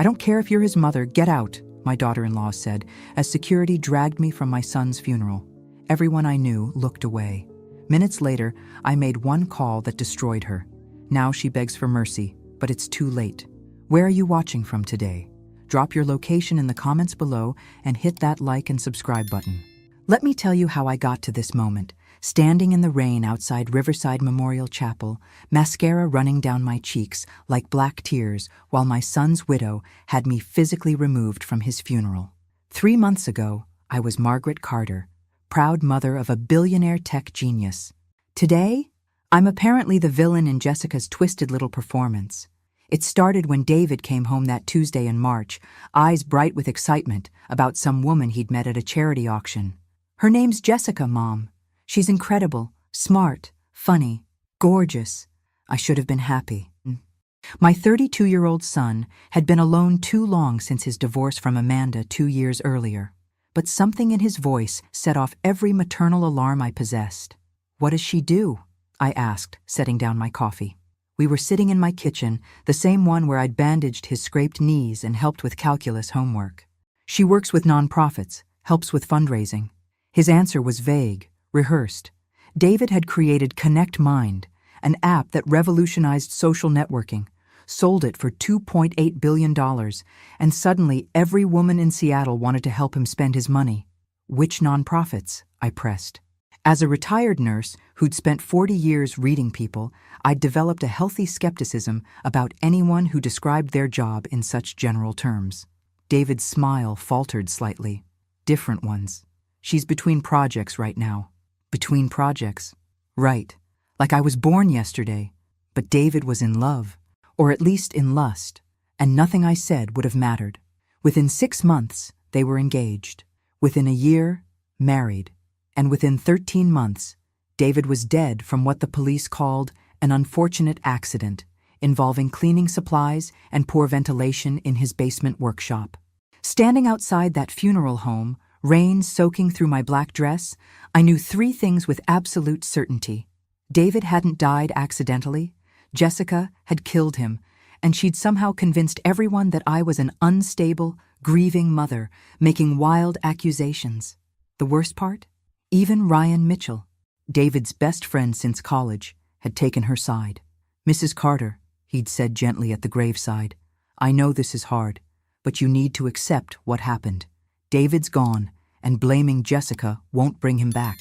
"I don't care if you're his mother, get out," my daughter-in-law said, as security dragged me from my son's funeral. Everyone I knew looked away. Minutes later, I made one call that destroyed her. Now she begs for mercy, but it's too late. Where are you watching from today? Drop your location in the comments below and hit that like and subscribe button. Let me tell you how I got to this moment. Standing in the rain outside Riverside Memorial Chapel, mascara running down my cheeks like black tears while my son's widow had me physically removed from his funeral. 3 months ago, I was Margaret Carter, proud mother of a billionaire tech genius. Today, I'm apparently the villain in Jessica's twisted little performance. It started when David came home that Tuesday in March, eyes bright with excitement about some woman he'd met at a charity auction. "Her name's Jessica, Mom. She's incredible, smart, funny, gorgeous." I should have been happy. My 32-year-old son had been alone too long since his divorce from Amanda 2 years earlier. But something in his voice set off every maternal alarm I possessed. "What does she do?" I asked, setting down my coffee. We were sitting in my kitchen, the same one where I'd bandaged his scraped knees and helped with calculus homework. "She works with nonprofits, helps with fundraising." His answer was vague, rehearsed. David had created Connect Mind, an app that revolutionized social networking, sold it for $2.8 billion, and suddenly every woman in Seattle wanted to help him spend his money. "Which nonprofits?" I pressed. As a retired nurse who'd spent 40 years reading people, I'd developed a healthy skepticism about anyone who described their job in such general terms. David's smile faltered slightly. "Different ones. She's between projects right now." Between projects? Right. Like I was born yesterday. But David was in love, or at least in lust, and nothing I said would have mattered. Within 6 months, they were engaged. Within a year, married. And within 13 months, David was dead from what the police called an unfortunate accident involving cleaning supplies and poor ventilation in his basement workshop. Standing outside that funeral home, rain soaking through my black dress, I knew 3 things with absolute certainty. David hadn't died accidentally. Jessica had killed him, and she'd somehow convinced everyone that I was an unstable, grieving mother, making wild accusations. The worst part? Even Ryan Mitchell, David's best friend since college, had taken her side. "Mrs. Carter," he'd said gently at the graveside, "I know this is hard, but you need to accept what happened. David's gone, and blaming Jessica won't bring him back."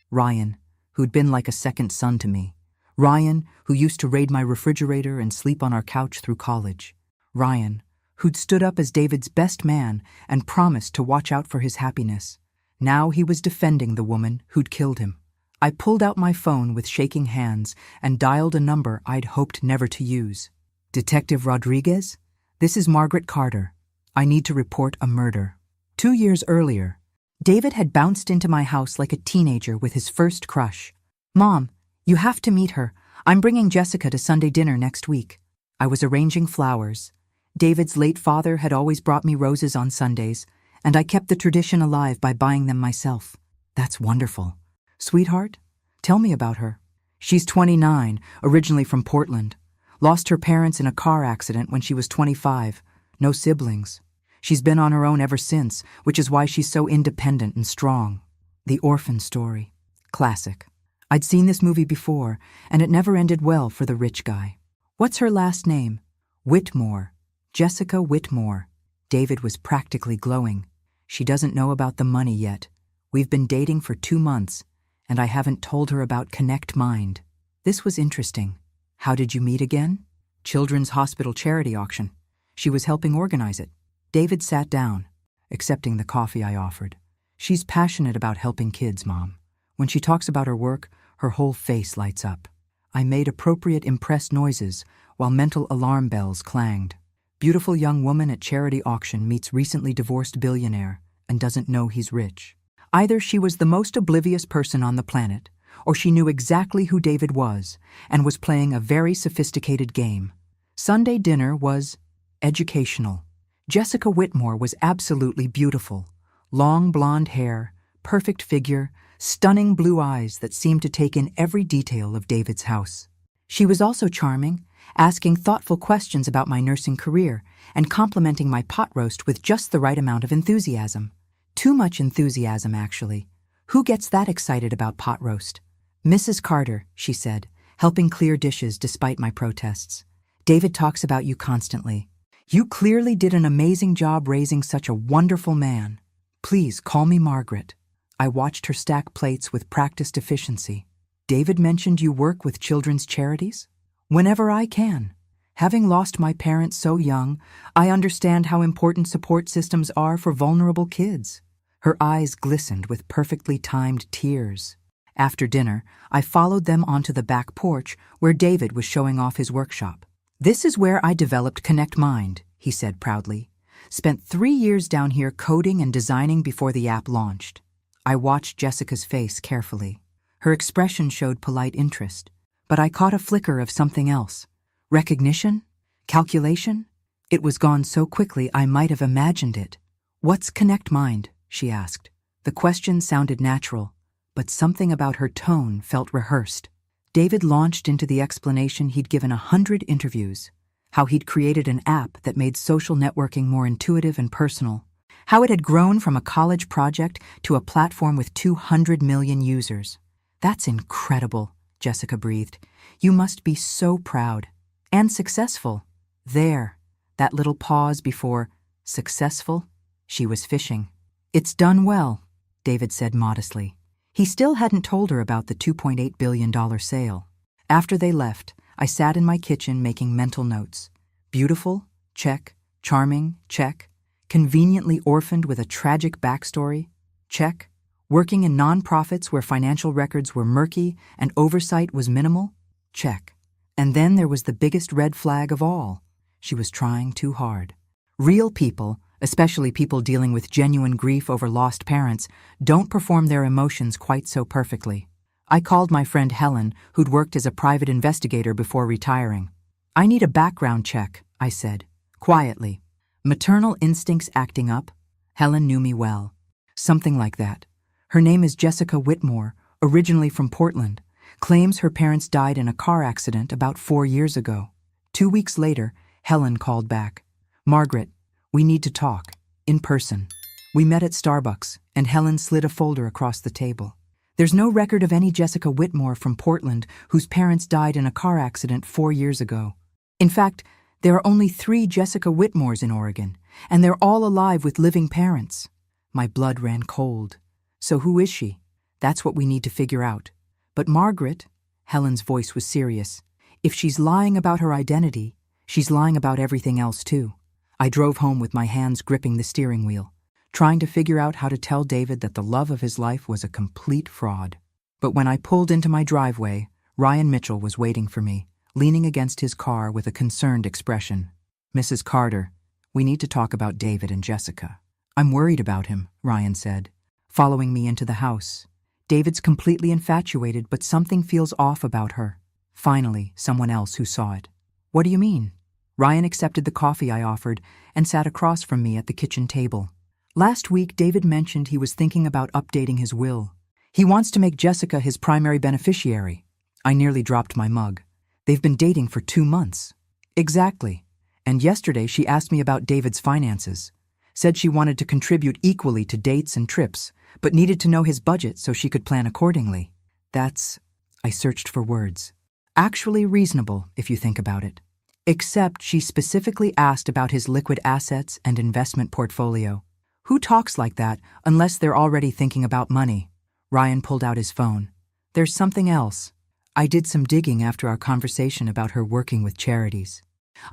Ryan, who'd been like a second son to me. Ryan, who used to raid my refrigerator and sleep on our couch through college. Ryan, who'd stood up as David's best man and promised to watch out for his happiness. Now he was defending the woman who'd killed him. I pulled out my phone with shaking hands and dialed a number I'd hoped never to use. "Detective Rodriguez? This is Margaret Carter. I need to report a murder." 2 years earlier, David had bounced into my house like a teenager with his first crush. "Mom, you have to meet her. I'm bringing Jessica to Sunday dinner next week." I was arranging flowers. David's late father had always brought me roses on Sundays, and I kept the tradition alive by buying them myself. "That's wonderful. Sweetheart, tell me about her." "She's 29, originally from Portland. Lost her parents in a car accident when she was 25. No siblings. She's been on her own ever since, which is why she's so independent and strong." The orphan story. Classic. I'd seen this movie before, and it never ended well for the rich guy. "What's her last name?" "Whitmore. Jessica Whitmore." David was practically glowing. "She doesn't know about the money yet. We've been dating for 2 months, and I haven't told her about Connect Mind." This was interesting. "How did you meet again?" "Children's Hospital charity auction. She was helping organize it." David sat down, accepting the coffee I offered. "She's passionate about helping kids, Mom. When she talks about her work, her whole face lights up." I made appropriate impressed noises while mental alarm bells clanged. Beautiful young woman at charity auction meets recently divorced billionaire and doesn't know he's rich. Either she was the most oblivious person on the planet, or she knew exactly who David was and was playing a very sophisticated game. Sunday dinner was educational. Jessica Whitmore was absolutely beautiful. Long blonde hair, perfect figure, stunning blue eyes that seemed to take in every detail of David's house. She was also charming asking thoughtful questions about my nursing career and complimenting my pot roast with just the right amount of enthusiasm. Too much enthusiasm, actually. Who gets that excited about pot roast? Mrs. Carter, she said, helping clear dishes despite my protests. David talks about you constantly. You clearly did an amazing job raising such a wonderful man. Please call me Margaret. I watched her stack plates with practiced efficiency. David mentioned you work with children's charities? Whenever I can. Having lost my parents so young, I understand how important support systems are for vulnerable kids. Her eyes glistened with perfectly timed tears. After dinner, I followed them onto the back porch where David was showing off his workshop. This is where I developed Connect Mind, he said proudly. Spent 3 years down here coding and designing before the app launched. I watched Jessica's face carefully. Her expression showed polite interest, but I caught a flicker of something else. Recognition? Calculation? It was gone so quickly I might have imagined it. What's Connect Mind? She asked. The question sounded natural, but something about her tone felt rehearsed. David launched into the explanation he'd given 100 interviews, how he'd created an app that made social networking more intuitive and personal, how it had grown from a college project to a platform with 200 million users. That's incredible, Jessica breathed. You must be so proud. And successful. There, that little pause before successful, she was fishing. It's done well, David said modestly. He still hadn't told her about the $2.8 billion sale. After they left, I sat in my kitchen making mental notes. Beautiful? Check. Charming? Check. Conveniently orphaned with a tragic backstory? Check. Working in nonprofits where financial records were murky and oversight was minimal? Check. And then there was the biggest red flag of all. She was trying too hard. Real people, especially people dealing with genuine grief over lost parents, don't perform their emotions quite so perfectly. I called my friend Helen, who'd worked as a private investigator before retiring. I need a background check, I said, quietly. Maternal instincts acting up? Helen knew me well. Something like that. Her name is Jessica Whitmore, originally from Portland. Claims her parents died in a car accident about 4 years ago. 2 weeks later, Helen called back. Margaret, we need to talk. In person. We met at Starbucks, and Helen slid a folder across the table. There's no record of any Jessica Whitmore from Portland whose parents died in a car accident 4 years ago. In fact, there are only 3 Jessica Whitmores in Oregon, and they're all alive with living parents. My blood ran cold. So who is she? That's what we need to figure out. But Margaret, Helen's voice was serious, if she's lying about her identity, she's lying about everything else too. I drove home with my hands gripping the steering wheel, trying to figure out how to tell David that the love of his life was a complete fraud. But when I pulled into my driveway, Ryan Mitchell was waiting for me, leaning against his car with a concerned expression. Mrs. Carter, we need to talk about David and Jessica. I'm worried about him, Ryan said, following me into the house. David's completely infatuated, but something feels off about her. Finally, someone else who saw it. What do you mean? Ryan accepted the coffee I offered and sat across from me at the kitchen table. Last week, David mentioned he was thinking about updating his will. He wants to make Jessica his primary beneficiary. I nearly dropped my mug. They've been dating for 2 months. Exactly. And yesterday she asked me about David's finances. Said she wanted to contribute equally to dates and trips, but needed to know his budget so she could plan accordingly. That's, I searched for words, actually reasonable if you think about it. Except she specifically asked about his liquid assets and investment portfolio. Who talks like that unless they're already thinking about money? Ryan pulled out his phone. There's something else. I did some digging after our conversation about her working with charities.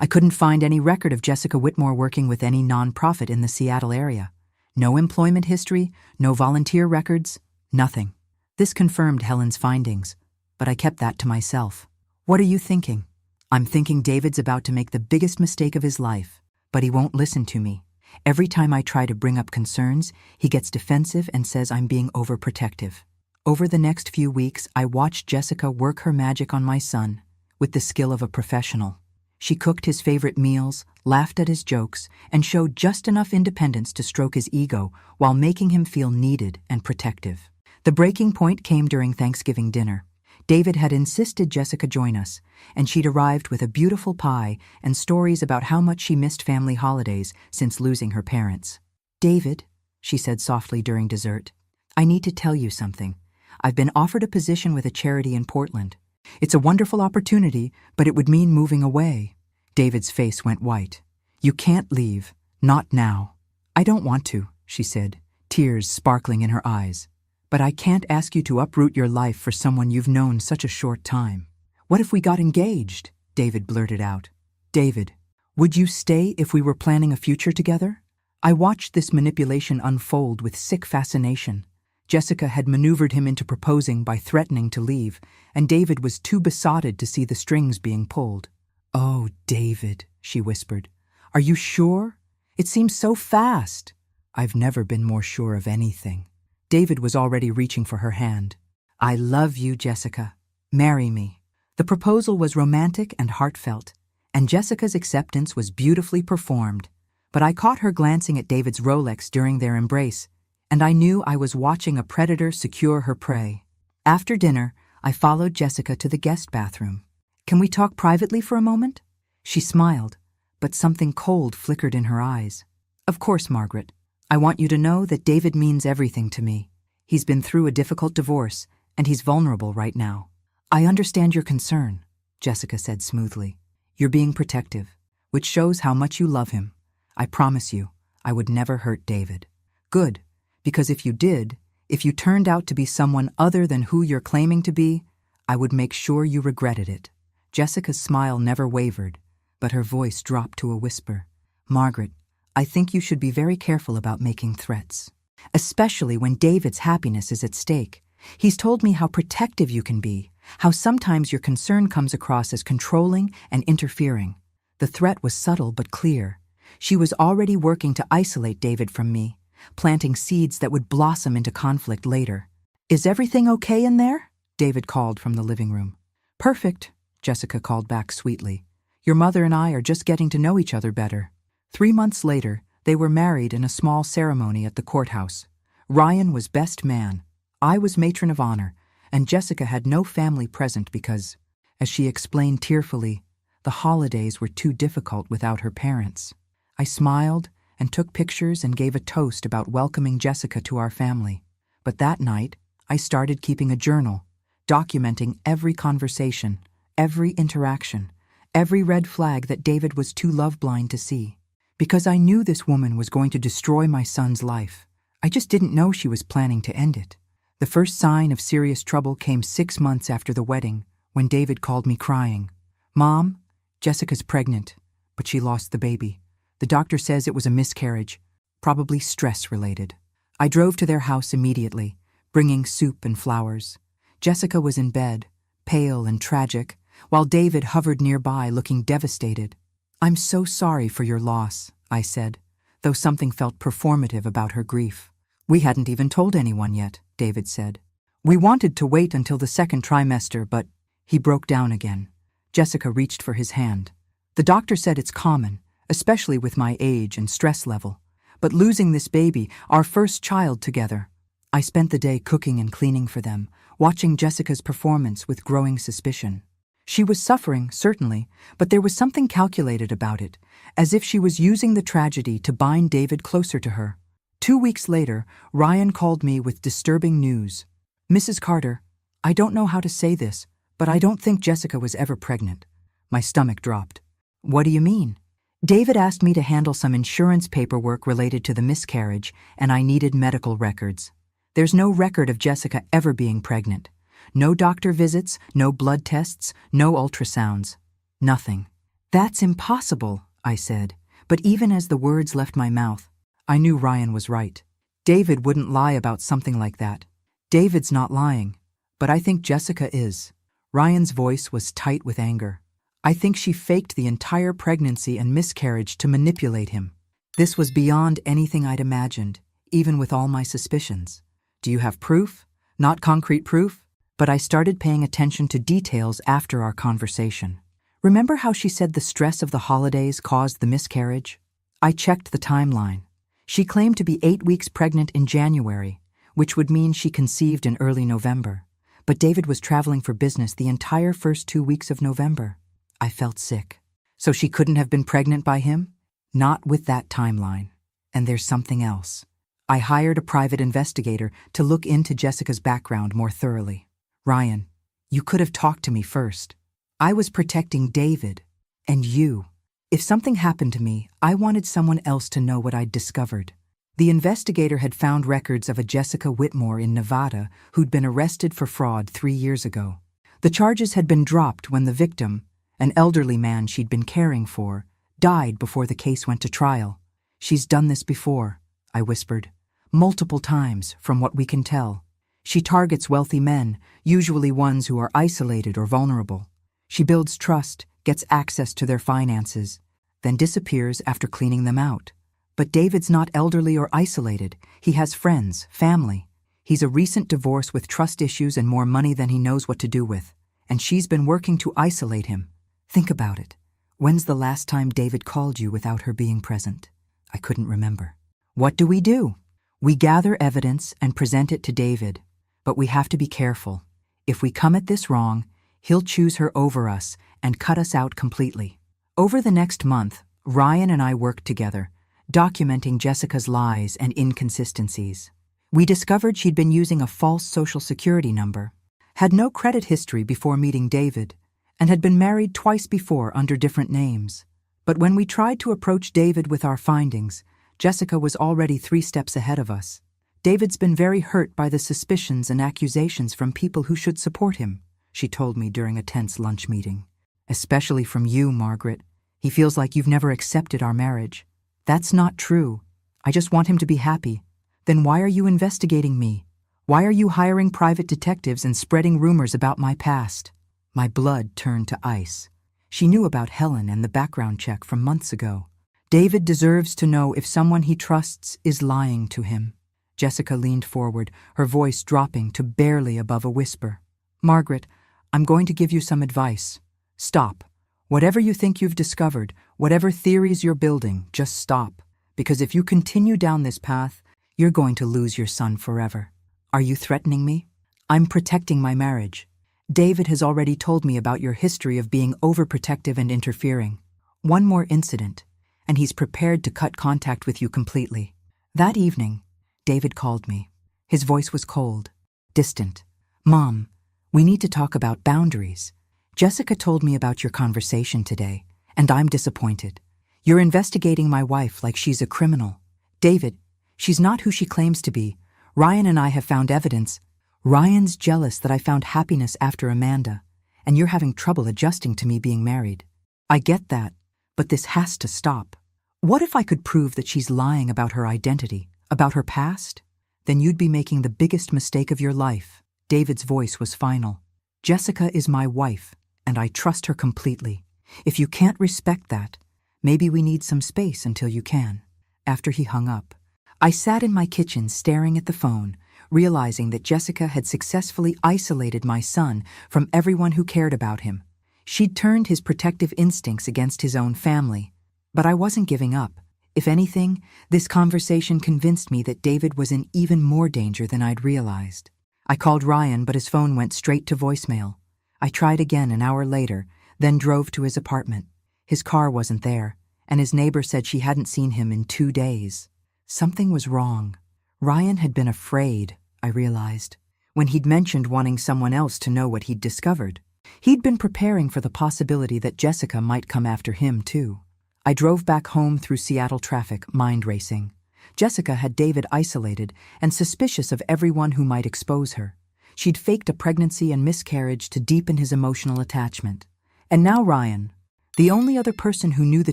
I couldn't find any record of Jessica Whitmore working with any nonprofit in the Seattle area. No employment history, no volunteer records, nothing. This confirmed Helen's findings, but I kept that to myself. What are you thinking? I'm thinking David's about to make the biggest mistake of his life, but he won't listen to me. Every time I try to bring up concerns, he gets defensive and says I'm being overprotective. Over the next few weeks, I watched Jessica work her magic on my son, with the skill of a professional. She cooked his favorite meals, laughed at his jokes, and showed just enough independence to stroke his ego while making him feel needed and protective. The breaking point came during Thanksgiving dinner. David had insisted Jessica join us, and she'd arrived with a beautiful pie and stories about how much she missed family holidays since losing her parents. "David," she said softly during dessert, "I need to tell you something. I've been offered a position with a charity in Portland. It's a wonderful opportunity, but it would mean moving away." David's face went white. "You can't leave. Not now." "I don't want to," she said, tears sparkling in her eyes. "But I can't ask you to uproot your life for someone you've known such a short time." "What if we got engaged?" David blurted out. "David, would you stay if we were planning a future together?" I watched this manipulation unfold with sick fascination. Jessica had maneuvered him into proposing by threatening to leave, and David was too besotted to see the strings being pulled. "Oh, David," she whispered. "Are you sure? It seems so fast." "I've never been more sure of anything." David was already reaching for her hand. "I love you, Jessica. Marry me." The proposal was romantic and heartfelt, and Jessica's acceptance was beautifully performed. But I caught her glancing at David's Rolex during their embrace, and I knew I was watching a predator secure her prey. After dinner, I followed Jessica to the guest bathroom. "Can we talk privately for a moment?" She smiled, but something cold flickered in her eyes. "Of course, Margaret. I want you to know that David means everything to me. He's been through a difficult divorce, and he's vulnerable right now." "I understand your concern," Jessica said smoothly. "You're being protective, which shows how much you love him. I promise you, I would never hurt David." "Good, because if you did, if you turned out to be someone other than who you're claiming to be, I would make sure you regretted it." Jessica's smile never wavered, but her voice dropped to a whisper. "Margaret, I think you should be very careful about making threats, especially when David's happiness is at stake. He's told me how protective you can be, how sometimes your concern comes across as controlling and interfering." The threat was subtle but clear. She was already working to isolate David from me, planting seeds that would blossom into conflict later. "Is everything okay in there?" David called from the living room. "Perfect," Jessica called back sweetly. "Your mother and I are just getting to know each other better." 3 months later, they were married in a small ceremony at the courthouse. Ryan was best man, I was matron of honor, and Jessica had no family present because, as she explained tearfully, the holidays were too difficult without her parents. I smiled and took pictures and gave a toast about welcoming Jessica to our family. But that night, I started keeping a journal, documenting every conversation, every interaction, every red flag that David was too love-blind to see. Because I knew this woman was going to destroy my son's life. I just didn't know she was planning to end it. The first sign of serious trouble came 6 months after the wedding, when David called me crying. "Mom, Jessica's pregnant, but she lost the baby. The doctor says it was a miscarriage, probably stress-related." I drove to their house immediately, bringing soup and flowers. Jessica was in bed, pale and tragic, while David hovered nearby looking devastated. "I'm so sorry for your loss," I said, though something felt performative about her grief. "We hadn't even told anyone yet," David said. "We wanted to wait until the second trimester, but—" He broke down again. Jessica reached for his hand. "The doctor said it's common, especially with my age and stress level. But losing this baby, our first child together—" I spent the day cooking and cleaning for them, watching Jessica's performance with growing suspicion. She was suffering, certainly, but there was something calculated about it, as if she was using the tragedy to bind David closer to her. 2 weeks later, Ryan called me with disturbing news. "Mrs. Carter, I don't know how to say this, but I don't think Jessica was ever pregnant." My stomach dropped. "What do you mean?" "David asked me to handle some insurance paperwork related to the miscarriage, and I needed medical records. There's no record of Jessica ever being pregnant. No doctor visits, no blood tests, no ultrasounds. Nothing." "That's impossible," I said, but even as the words left my mouth, I knew Ryan was right. David wouldn't lie about something like that. David's not lying, but I think Jessica is. Ryan's voice was tight with anger. "I think she faked the entire pregnancy and miscarriage to manipulate him. This was beyond anything I'd imagined, even with all my suspicions. Do you have proof? Not concrete proof?" But I started paying attention to details after our conversation. "Remember how she said the stress of the holidays caused the miscarriage?" I checked the timeline. She claimed to be 8 weeks pregnant in January, which would mean she conceived in early November. But David was traveling for business the entire first 2 weeks of November. I felt sick. So she couldn't have been pregnant by him? Not with that timeline. And there's something else. I hired a private investigator to look into Jessica's background more thoroughly. Ryan, you could have talked to me first. I was protecting David. And you. If something happened to me, I wanted someone else to know what I'd discovered. The investigator had found records of a Jessica Whitmore in Nevada who'd been arrested for fraud 3 years ago. The charges had been dropped when the victim, an elderly man she'd been caring for, died before the case went to trial. She's done this before, I whispered. Multiple times, from what we can tell. She targets wealthy men, usually ones who are isolated or vulnerable. She builds trust, gets access to their finances, then disappears after cleaning them out. But David's not elderly or isolated. He has friends, family. He's a recent divorce with trust issues and more money than he knows what to do with. And she's been working to isolate him. Think about it. When's the last time David called you without her being present? I couldn't remember. What do? We gather evidence and present it to David. But we have to be careful. If we come at this wrong, he'll choose her over us and cut us out completely. Over the next month, Ryan and I worked together, documenting Jessica's lies and inconsistencies. We discovered she'd been using a false social security number, had no credit history before meeting David, and had been married twice before under different names. But when we tried to approach David with our findings, Jessica was already 3 steps ahead of us. David's been very hurt by the suspicions and accusations from people who should support him, she told me during a tense lunch meeting. Especially from you, Margaret. He feels like you've never accepted our marriage. That's not true. I just want him to be happy. Then why are you investigating me? Why are you hiring private detectives and spreading rumors about my past? My blood turned to ice. She knew about Helen and the background check from months ago. David deserves to know if someone he trusts is lying to him. Jessica leaned forward, her voice dropping to barely above a whisper. Margaret, I'm going to give you some advice. Stop. Whatever you think you've discovered, whatever theories you're building, just stop. Because if you continue down this path, you're going to lose your son forever. Are you threatening me? I'm protecting my marriage. David has already told me about your history of being overprotective and interfering. One more incident, and he's prepared to cut contact with you completely. That evening, David called me. His voice was cold, distant. Mom, we need to talk about boundaries. Jessica told me about your conversation today, and I'm disappointed. You're investigating my wife like she's a criminal. David, she's not who she claims to be. Ryan and I have found evidence. Ryan's jealous that I found happiness after Amanda, and you're having trouble adjusting to me being married. I get that, but this has to stop. What if I could prove that she's lying about her identity, about her past? Then you'd be making the biggest mistake of your life. David's voice was final. Jessica is my wife, and I trust her completely. If you can't respect that, maybe we need some space until you can. After he hung up, I sat in my kitchen staring at the phone, realizing that Jessica had successfully isolated my son from everyone who cared about him. She'd turned his protective instincts against his own family. But I wasn't giving up. If anything, this conversation convinced me that David was in even more danger than I'd realized. I called Ryan, but his phone went straight to voicemail. I tried again an hour later, then drove to his apartment. His car wasn't there, and his neighbor said she hadn't seen him in 2 days. Something was wrong. Ryan had been afraid, I realized, when he'd mentioned wanting someone else to know what he'd discovered. He'd been preparing for the possibility that Jessica might come after him, too. I drove back home through Seattle traffic, mind racing. Jessica had David isolated and suspicious of everyone who might expose her. She'd faked a pregnancy and miscarriage to deepen his emotional attachment. And now Ryan, the only other person who knew the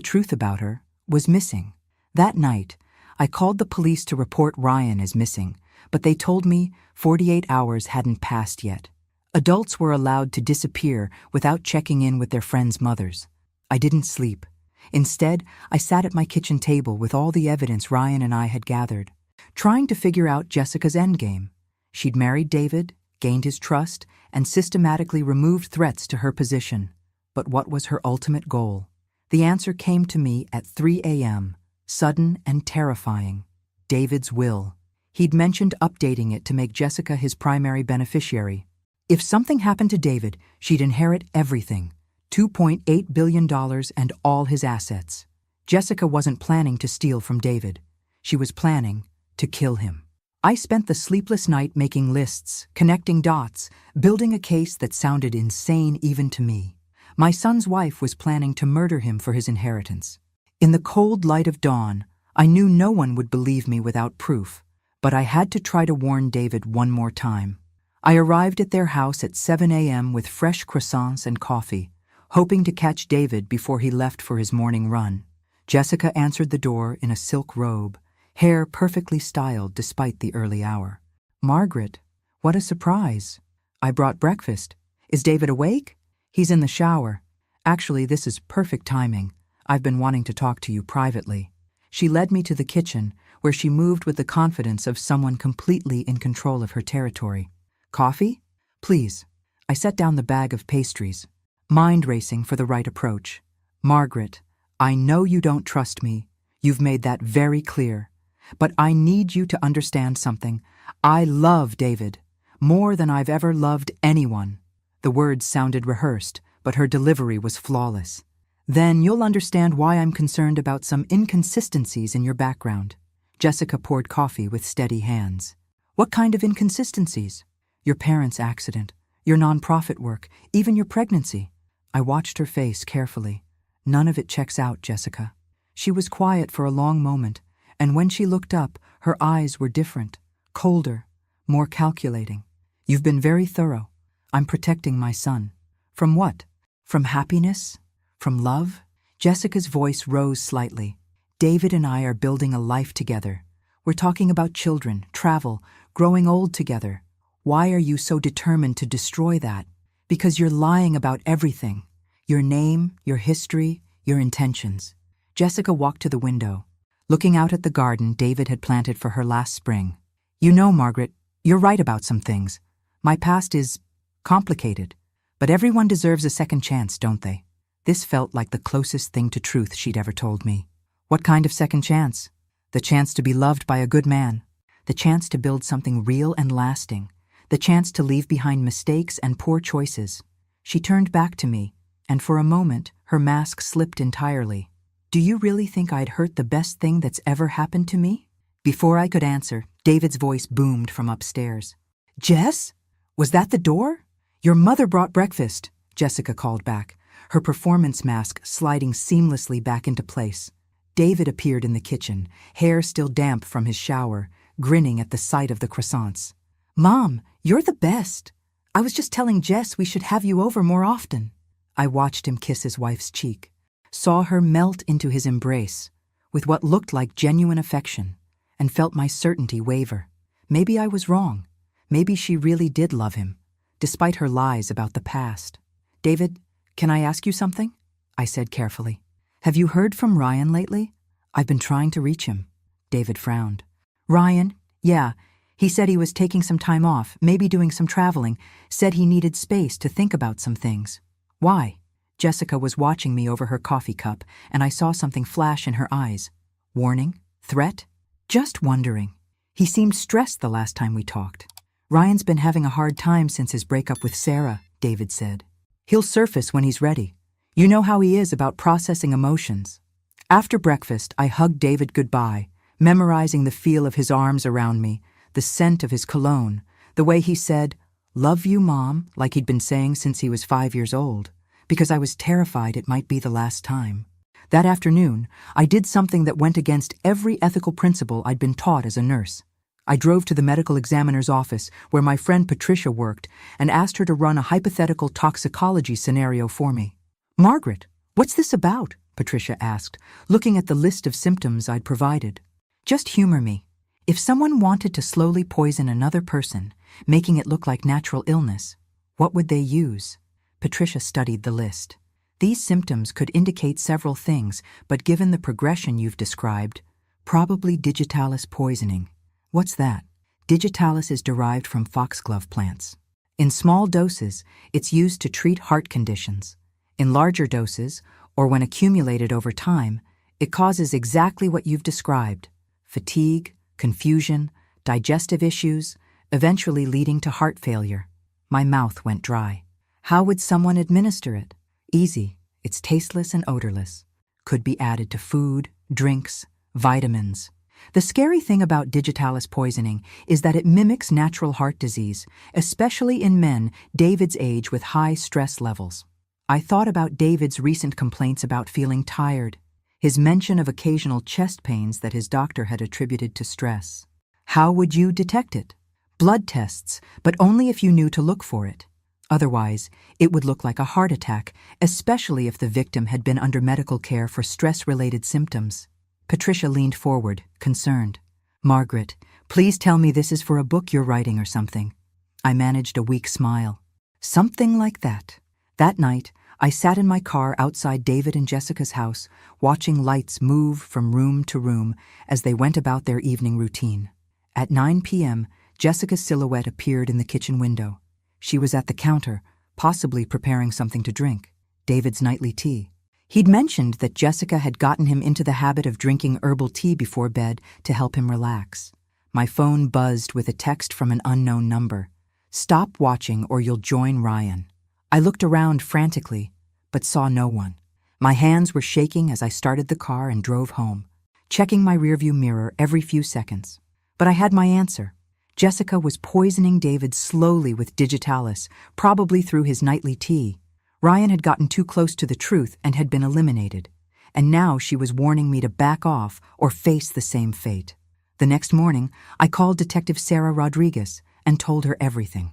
truth about her, was missing. That night, I called the police to report Ryan as missing, but they told me 48 hours hadn't passed yet. Adults were allowed to disappear without checking in with their friends' mothers. I didn't sleep. Instead, I sat at my kitchen table with all the evidence Ryan and I had gathered, trying to figure out Jessica's endgame. She'd married David, gained his trust, and systematically removed threats to her position. But what was her ultimate goal? The answer came to me at 3 a.m., sudden and terrifying. David's will. He'd mentioned updating it to make Jessica his primary beneficiary. If something happened to David, she'd inherit everything, $2.8 billion and all his assets. Jessica wasn't planning to steal from David. She was planning to kill him. I spent the sleepless night making lists, connecting dots, building a case that sounded insane even to me. My son's wife was planning to murder him for his inheritance. In the cold light of dawn, I knew no one would believe me without proof, but I had to try to warn David one more time. I arrived at their house at 7 a.m. with fresh croissants and coffee, hoping to catch David before he left for his morning run. Jessica answered the door in a silk robe, hair perfectly styled despite the early hour. "Margaret, what a surprise. I brought breakfast. Is David awake?" "He's in the shower. Actually, this is perfect timing. I've been wanting to talk to you privately." She led me to the kitchen, where she moved with the confidence of someone completely in control of her territory. "Coffee? Please." I set down the bag of pastries, mind racing for the right approach. "Margaret, I know you don't trust me. You've made that very clear. But I need you to understand something. I love David, more than I've ever loved anyone." The words sounded rehearsed, but her delivery was flawless. "Then you'll understand why I'm concerned about some inconsistencies in your background." Jessica poured coffee with steady hands. "What kind of inconsistencies?" "Your parents' accident, your nonprofit work, even your pregnancy." I watched her face carefully. "None of it checks out, Jessica." She was quiet for a long moment, and when she looked up, her eyes were different, colder, more calculating. "You've been very thorough. I'm protecting my son." "From what? From happiness? From love?" Jessica's voice rose slightly. "David and I are building a life together. We're talking about children, travel, growing old together. Why are you so determined to destroy that? Because you're lying about everything. Your name, your history, your intentions." Jessica walked to the window, looking out at the garden David had planted for her last spring. "You know, Margaret, you're right about some things. My past is complicated, but everyone deserves a second chance, don't they?" This felt like the closest thing to truth she'd ever told me. "What kind of second chance?" "The chance to be loved by a good man. The chance to build something real and lasting. The chance to leave behind mistakes and poor choices." She turned back to me, and for a moment, her mask slipped entirely. "Do you really think I'd hurt the best thing that's ever happened to me?" Before I could answer, David's voice boomed from upstairs. "Jess? Was that the door?" "Your mother brought breakfast," Jessica called back, her performance mask sliding seamlessly back into place. David appeared in the kitchen, hair still damp from his shower, grinning at the sight of the croissants. "Mom, you're the best. I was just telling Jess we should have you over more often." I watched him kiss his wife's cheek, saw her melt into his embrace with what looked like genuine affection, and felt my certainty waver. Maybe I was wrong. Maybe she really did love him, despite her lies about the past. "David, can I ask you something?" I said carefully. "Have you heard from Ryan lately? I've been trying to reach him." David frowned. "Ryan? Yeah. He said he was taking some time off, maybe doing some traveling, said he needed space to think about some things." "Why?" Jessica was watching me over her coffee cup, and I saw something flash in her eyes. Warning? Threat? "Just wondering. He seemed stressed the last time we talked." "Ryan's been having a hard time since his breakup with Sarah," David said. "He'll surface when he's ready. You know how he is about processing emotions." After breakfast, I hugged David goodbye, memorizing the feel of his arms around me, the scent of his cologne, the way he said, "Love you, Mom," like he'd been saying since he was 5 years old, because I was terrified it might be the last time. That afternoon, I did something that went against every ethical principle I'd been taught as a nurse. I drove to the medical examiner's office where my friend Patricia worked and asked her to run a hypothetical toxicology scenario for me. "Margaret, what's this about?" Patricia asked, looking at the list of symptoms I'd provided. "Just humor me. If someone wanted to slowly poison another person, making it look like natural illness, what would they use?" Patricia studied the list. "These symptoms could indicate several things, but given the progression you've described, probably digitalis poisoning." "What's that?" Digitalis is derived from foxglove plants. In small doses, it's used to treat heart conditions. In larger doses, or when accumulated over time, it causes exactly what you've described: fatigue, confusion, digestive issues, eventually leading to heart failure. My mouth went dry. How would someone administer it? Easy. It's tasteless and odorless. Could be added to food, drinks, vitamins. The scary thing about digitalis poisoning is that it mimics natural heart disease, especially in men David's age with high stress levels. I thought about David's recent complaints about feeling tired, his mention of occasional chest pains that his doctor had attributed to stress. How would you detect it? Blood tests, but only if you knew to look for it. Otherwise, it would look like a heart attack, especially if the victim had been under medical care for stress-related symptoms. Patricia leaned forward, concerned. Margaret, please tell me this is for a book you're writing or something. I managed a weak smile. Something like that. That night, I sat in my car outside David and Jessica's house, watching lights move from room to room as they went about their evening routine. At 9 p.m., Jessica's silhouette appeared in the kitchen window. She was at the counter, possibly preparing something to drink, David's nightly tea. He'd mentioned that Jessica had gotten him into the habit of drinking herbal tea before bed to help him relax. My phone buzzed with a text from an unknown number. Stop watching or you'll join Ryan. I looked around frantically, but saw no one. My hands were shaking as I started the car and drove home, checking my rearview mirror every few seconds. But I had my answer. Jessica was poisoning David slowly with digitalis, probably through his nightly tea. Ryan had gotten too close to the truth and had been eliminated, and now she was warning me to back off or face the same fate. The next morning, I called Detective Sarah Rodriguez and told her everything.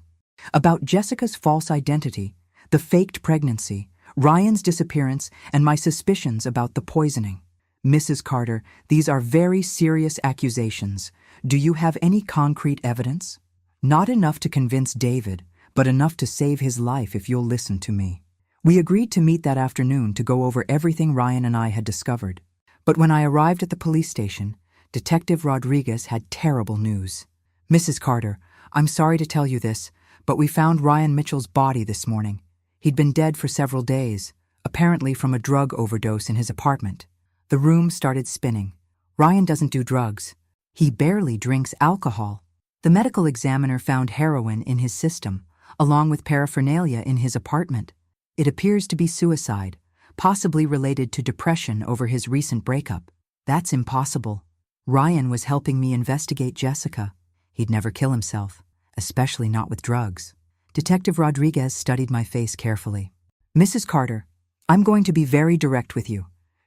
About Jessica's false identity, the faked pregnancy, Ryan's disappearance, and my suspicions about the poisoning. Mrs. Carter, these are very serious accusations. Do you have any concrete evidence? Not enough to convince David, but enough to save his life if you'll listen to me. We agreed to meet that afternoon to go over everything Ryan and I had discovered. But when I arrived at the police station, Detective Rodriguez had terrible news. Mrs. Carter, I'm sorry to tell you this, but we found Ryan Mitchell's body this morning. He'd been dead for several days, apparently from a drug overdose in his apartment. The room started spinning. Ryan doesn't do drugs. He barely drinks alcohol. The medical examiner found heroin in his system, along with paraphernalia in his apartment. It appears to be suicide, possibly related to depression over his recent breakup. That's impossible. Ryan was helping me investigate Jessica. He'd never kill himself, especially not with drugs. Detective Rodriguez studied my face carefully. Mrs. Carter, I'm going to be very direct with you.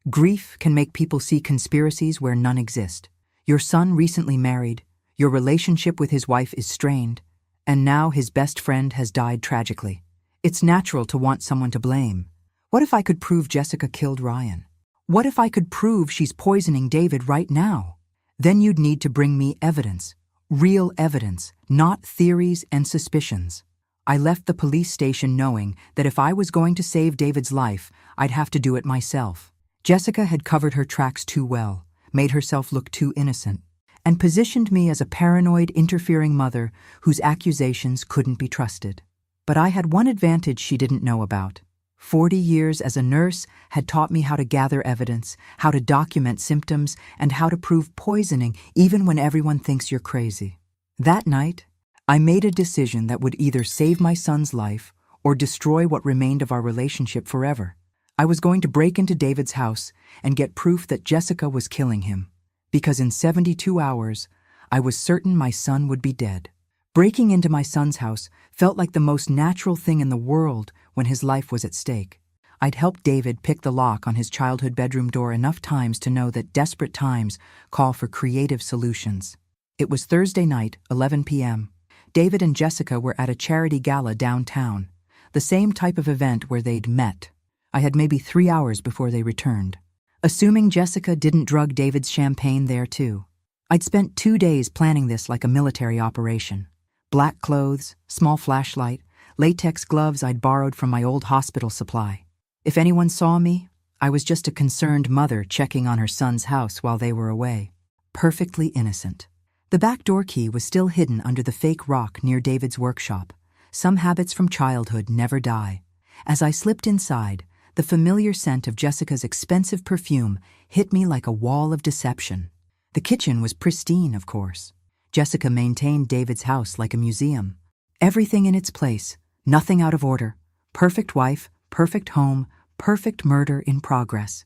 Grief can make people see conspiracies where none exist. Your son recently married, your relationship with his wife is strained, and now his best friend has died tragically. It's natural to want someone to blame. What if I could prove Jessica killed Ryan? What if I could prove she's poisoning David right now? Then you'd need to bring me evidence. Real evidence, not theories and suspicions. I left the police station knowing that if I was going to save David's life, I'd have to do it myself. Jessica had covered her tracks too well, made herself look too innocent, and positioned me as a paranoid, interfering mother whose accusations couldn't be trusted. But I had one advantage she didn't know about. 40 years as a nurse had taught me how to gather evidence, how to document symptoms, and how to prove poisoning even when everyone thinks you're crazy. That night, I made a decision that would either save my son's life or destroy what remained of our relationship forever. I was going to break into David's house and get proof that Jessica was killing him, because in 72 hours, I was certain my son would be dead. Breaking into my son's house felt like the most natural thing in the world when his life was at stake. I'd helped David pick the lock on his childhood bedroom door enough times to know that desperate times call for creative solutions. It was Thursday night, 11 p.m. David and Jessica were at a charity gala downtown, the same type of event where they'd met. I had maybe 3 hours before they returned. Assuming Jessica didn't drug David's champagne there too. I'd spent 2 days planning this like a military operation. Black clothes, small flashlight, latex gloves I'd borrowed from my old hospital supply. If anyone saw me, I was just a concerned mother checking on her son's house while they were away. Perfectly innocent. The back door key was still hidden under the fake rock near David's workshop. Some habits from childhood never die. As I slipped inside, the familiar scent of Jessica's expensive perfume hit me like a wall of deception. The kitchen was pristine, of course. Jessica maintained David's house like a museum. Everything in its place, nothing out of order. Perfect wife, perfect home, perfect murder in progress.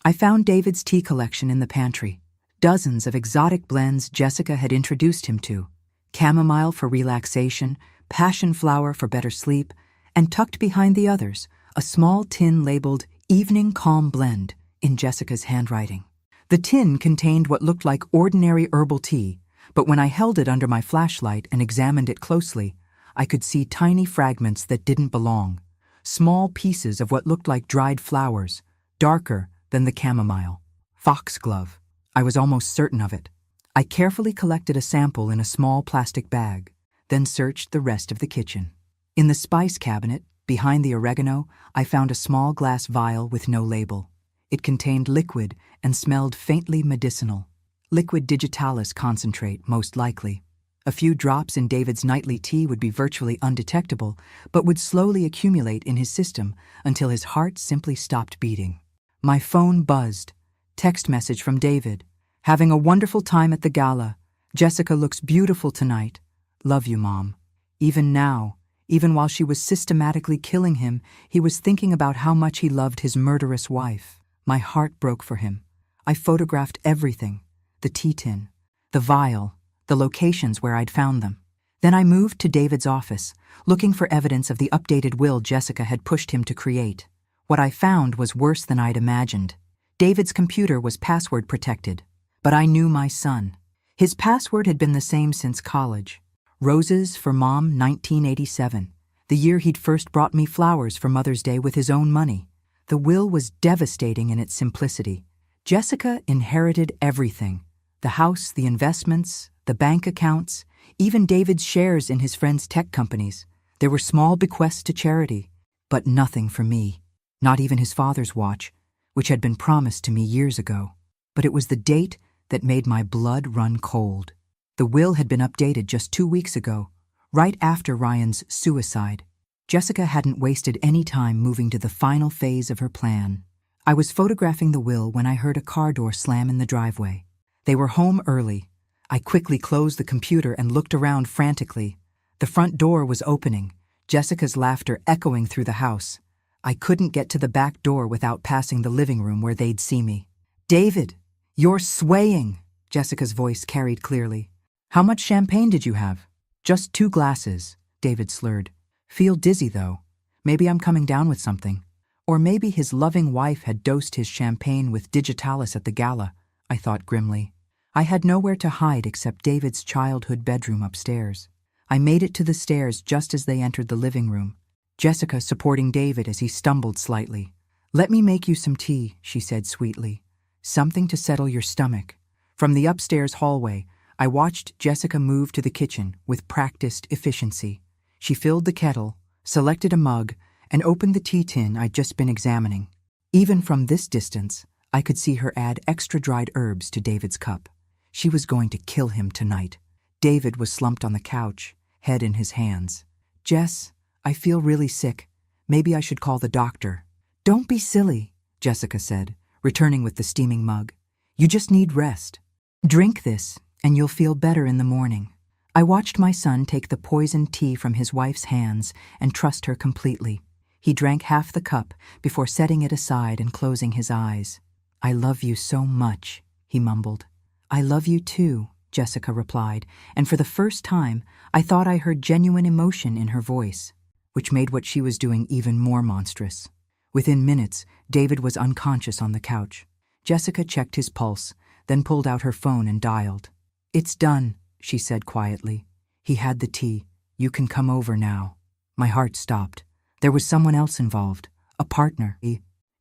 I found David's tea collection in the pantry. Dozens of exotic blends Jessica had introduced him to. Chamomile for relaxation, passion flower for better sleep, and tucked behind the others, a small tin labeled Evening Calm Blend in Jessica's handwriting. The tin contained what looked like ordinary herbal tea, but when I held it under my flashlight and examined it closely, I could see tiny fragments that didn't belong. Small pieces of what looked like dried flowers, darker than the chamomile. Foxglove. I was almost certain of it. I carefully collected a sample in a small plastic bag, then searched the rest of the kitchen. In the spice cabinet, behind the oregano, I found a small glass vial with no label. It contained liquid and smelled faintly medicinal. Liquid digitalis concentrate, most likely. A few drops in David's nightly tea would be virtually undetectable, but would slowly accumulate in his system until his heart simply stopped beating. My phone buzzed. Text message from David. Having a wonderful time at the gala. Jessica looks beautiful tonight. Love you, Mom. Even now, even while she was systematically killing him, he was thinking about how much he loved his murderous wife. My heart broke for him. I photographed everything. The tea tin, the vial, the locations where I'd found them. Then I moved to David's office, looking for evidence of the updated will Jessica had pushed him to create. What I found was worse than I'd imagined. David's computer was password protected, but I knew my son. His password had been the same since college. Roses for Mom, 1987, the year he'd first brought me flowers for Mother's Day with his own money. The will was devastating in its simplicity. Jessica inherited everything. The house, the investments, the bank accounts, even David's shares in his friends' tech companies. There were small bequests to charity, but nothing for me. Not even his father's watch, which had been promised to me years ago. But it was the date that made my blood run cold. The will had been updated just 2 weeks ago, right after Ryan's suicide. Jessica hadn't wasted any time moving to the final phase of her plan. I was photographing the will when I heard a car door slam in the driveway. They were home early. I quickly closed the computer and looked around frantically. The front door was opening, Jessica's laughter echoing through the house. I couldn't get to the back door without passing the living room where they'd see me. "David, you're swaying," Jessica's voice carried clearly. "How much champagne did you have?" "Just 2 glasses, David slurred. "Feel dizzy, though. Maybe I'm coming down with something." Or maybe his loving wife had dosed his champagne with digitalis at the gala, I thought grimly. I had nowhere to hide except David's childhood bedroom upstairs. I made it to the stairs just as they entered the living room, Jessica supporting David as he stumbled slightly. "Let me make you some tea," she said sweetly. "Something to settle your stomach." From the upstairs hallway, I watched Jessica move to the kitchen with practiced efficiency. She filled the kettle, selected a mug, and opened the tea tin I'd just been examining. Even from this distance, I could see her add extra dried herbs to David's cup. She was going to kill him tonight. David was slumped on the couch, head in his hands. "Jess, I feel really sick. Maybe I should call the doctor." "Don't be silly," Jessica said, returning with the steaming mug. "You just need rest. Drink this, and you'll feel better in the morning." I watched my son take the poisoned tea from his wife's hands and trust her completely. He drank half the cup before setting it aside and closing his eyes. "I love you so much," he mumbled. "I love you too," Jessica replied, and for the first time, I thought I heard genuine emotion in her voice, which made what she was doing even more monstrous. Within minutes, David was unconscious on the couch. Jessica checked his pulse, then pulled out her phone and dialed. "It's done," she said quietly. "He had the tea. You can come over now." My heart stopped. There was someone else involved, a partner.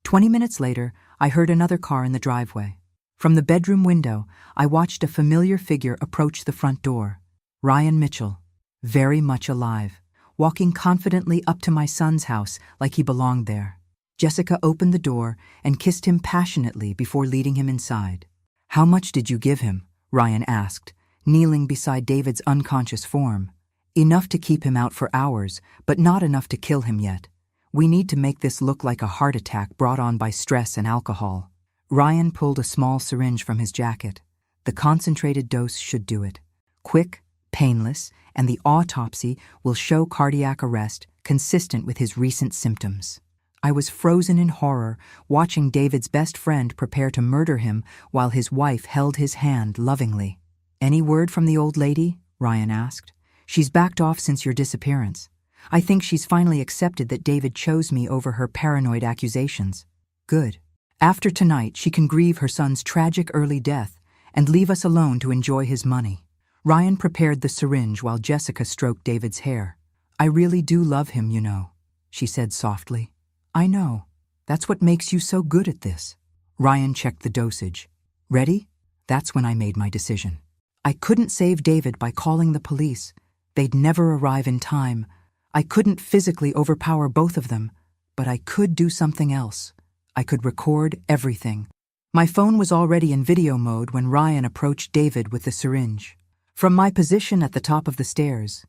20 minutes later, I heard another car in the driveway. From the bedroom window, I watched a familiar figure approach the front door. Ryan Mitchell, very much alive, walking confidently up to my son's house like he belonged there. Jessica opened the door and kissed him passionately before leading him inside. "How much did you give him?" Ryan asked, kneeling beside David's unconscious form. "Enough to keep him out for hours, but not enough to kill him yet. We need to make this look like a heart attack brought on by stress and alcohol." Ryan pulled a small syringe from his jacket. "The concentrated dose should do it. Quick, painless, and the autopsy will show cardiac arrest consistent with his recent symptoms. I was frozen in horror, watching David's best friend prepare to murder him while his wife held his hand lovingly. "Any word from the old lady?" Ryan asked. "She's backed off since your disappearance. I think she's finally accepted that David chose me over her paranoid accusations." "Good. After tonight, she can grieve her son's tragic early death and leave us alone to enjoy his money." Ryan prepared the syringe while Jessica stroked David's hair. "I really do love him, you know," she said softly. "I know. That's what makes you so good at this." Ryan checked the dosage. "Ready?" That's when I made my decision. I couldn't save David by calling the police. They'd never arrive in time. I couldn't physically overpower both of them, but I could do something else. I could record everything. My phone was already in video mode when Ryan approached David with the syringe. From my position at the top of the stairs,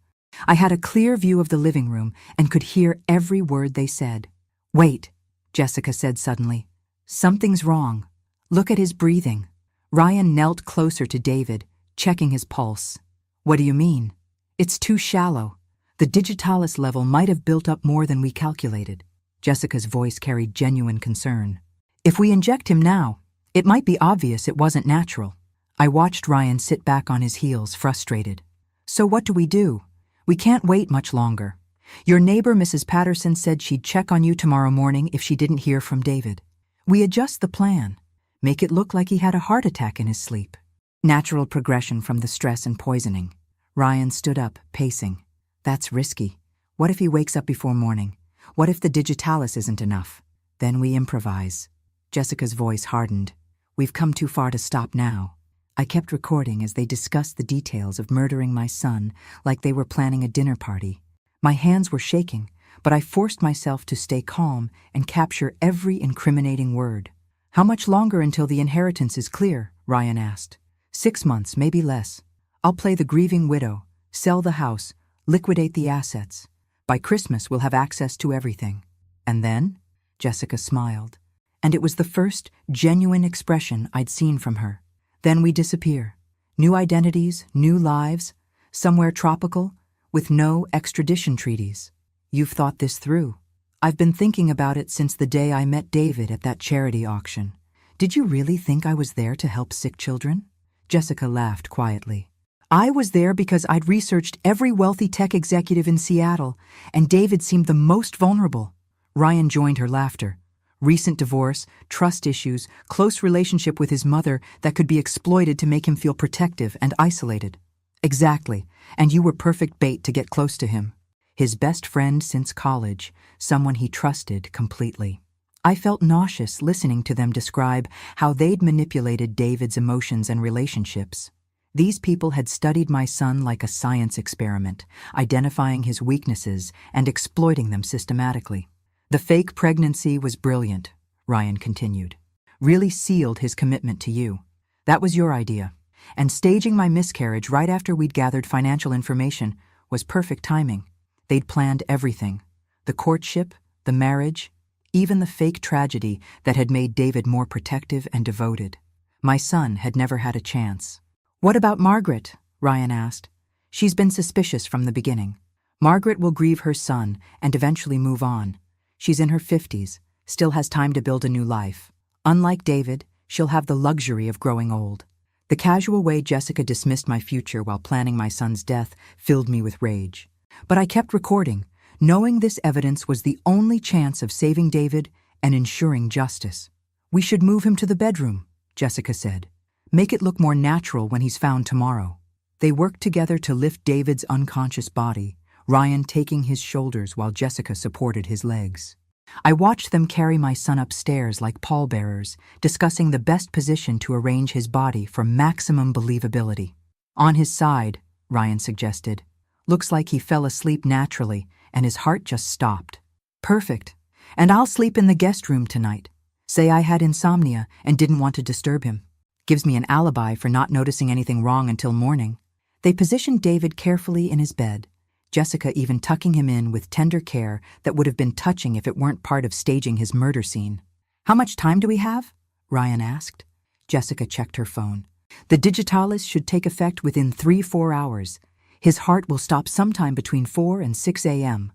I had a clear view of the living room and could hear every word they said. "Wait," Jessica said suddenly. "Something's wrong. Look at his breathing." Ryan knelt closer to David, checking his pulse. "What do you mean?" "It's too shallow. The digitalis level might have built up more than we calculated." Jessica's voice carried genuine concern. "If we inject him now, it might be obvious it wasn't natural." I watched Ryan sit back on his heels, frustrated. "So what do? We can't wait much longer. Your neighbor, Mrs. Patterson, said she'd check on you tomorrow morning if she didn't hear from David. We adjust the plan. Make it look like he had a heart attack in his sleep. Natural progression from the stress and poisoning." Ryan stood up, pacing. "That's risky. What if he wakes up before morning? What if the digitalis isn't enough? Then we improvise." Jessica's voice hardened. "We've come too far to stop now." I kept recording as they discussed the details of murdering my son like they were planning a dinner party. My hands were shaking, but I forced myself to stay calm and capture every incriminating word. "How much longer until the inheritance is clear?" Ryan asked. 6 months, maybe less. I'll play the grieving widow, sell the house, liquidate the assets. By Christmas, we'll have access to everything." "And then?" Jessica smiled, and it was the first genuine expression I'd seen from her. "Then we disappear. New identities, new lives, somewhere tropical, with no extradition treaties." "You've thought this through." "I've been thinking about it since the day I met David at that charity auction." "Did you really think I was there to help sick children?" Jessica laughed quietly. "I was there because I'd researched every wealthy tech executive in Seattle, and David seemed the most vulnerable." Ryan joined her laughter. "Recent divorce, trust issues, close relationship with his mother that could be exploited to make him feel protective and isolated." "Exactly, and you were perfect bait to get close to him. His best friend since college, someone he trusted completely." I felt nauseous listening to them describe how they'd manipulated David's emotions and relationships. These people had studied my son like a science experiment, identifying his weaknesses and exploiting them systematically. "The fake pregnancy was brilliant," Ryan continued. "Really sealed his commitment to you. That was your idea. And staging my miscarriage right after we'd gathered financial information was perfect timing. They'd planned everything. The courtship, the marriage, even the fake tragedy that had made David more protective and devoted. My son had never had a chance." "What about Margaret?" Ryan asked. "She's been suspicious from the beginning." "Margaret will grieve her son and eventually move on. She's in her 50s, still has time to build a new life. Unlike David, she'll have the luxury of growing old." The casual way Jessica dismissed my future while planning my son's death filled me with rage. But I kept recording, knowing this evidence was the only chance of saving David and ensuring justice. "We should move him to the bedroom," Jessica said. "Make it look more natural when he's found tomorrow." They worked together to lift David's unconscious body, Ryan taking his shoulders while Jessica supported his legs. I watched them carry my son upstairs like pallbearers, discussing the best position to arrange his body for maximum believability. "On his side," Ryan suggested. "Looks like he fell asleep naturally and his heart just stopped." "Perfect. And I'll sleep in the guest room tonight. Say I had insomnia and didn't want to disturb him. Gives me an alibi for not noticing anything wrong until morning." They positioned David carefully in his bed, Jessica even tucking him in with tender care that would have been touching if it weren't part of staging his murder scene. "How much time do we have?" Ryan asked. Jessica checked her phone. "The digitalis should take effect within 3-4 hours. His heart will stop sometime between 4 and 6 a.m.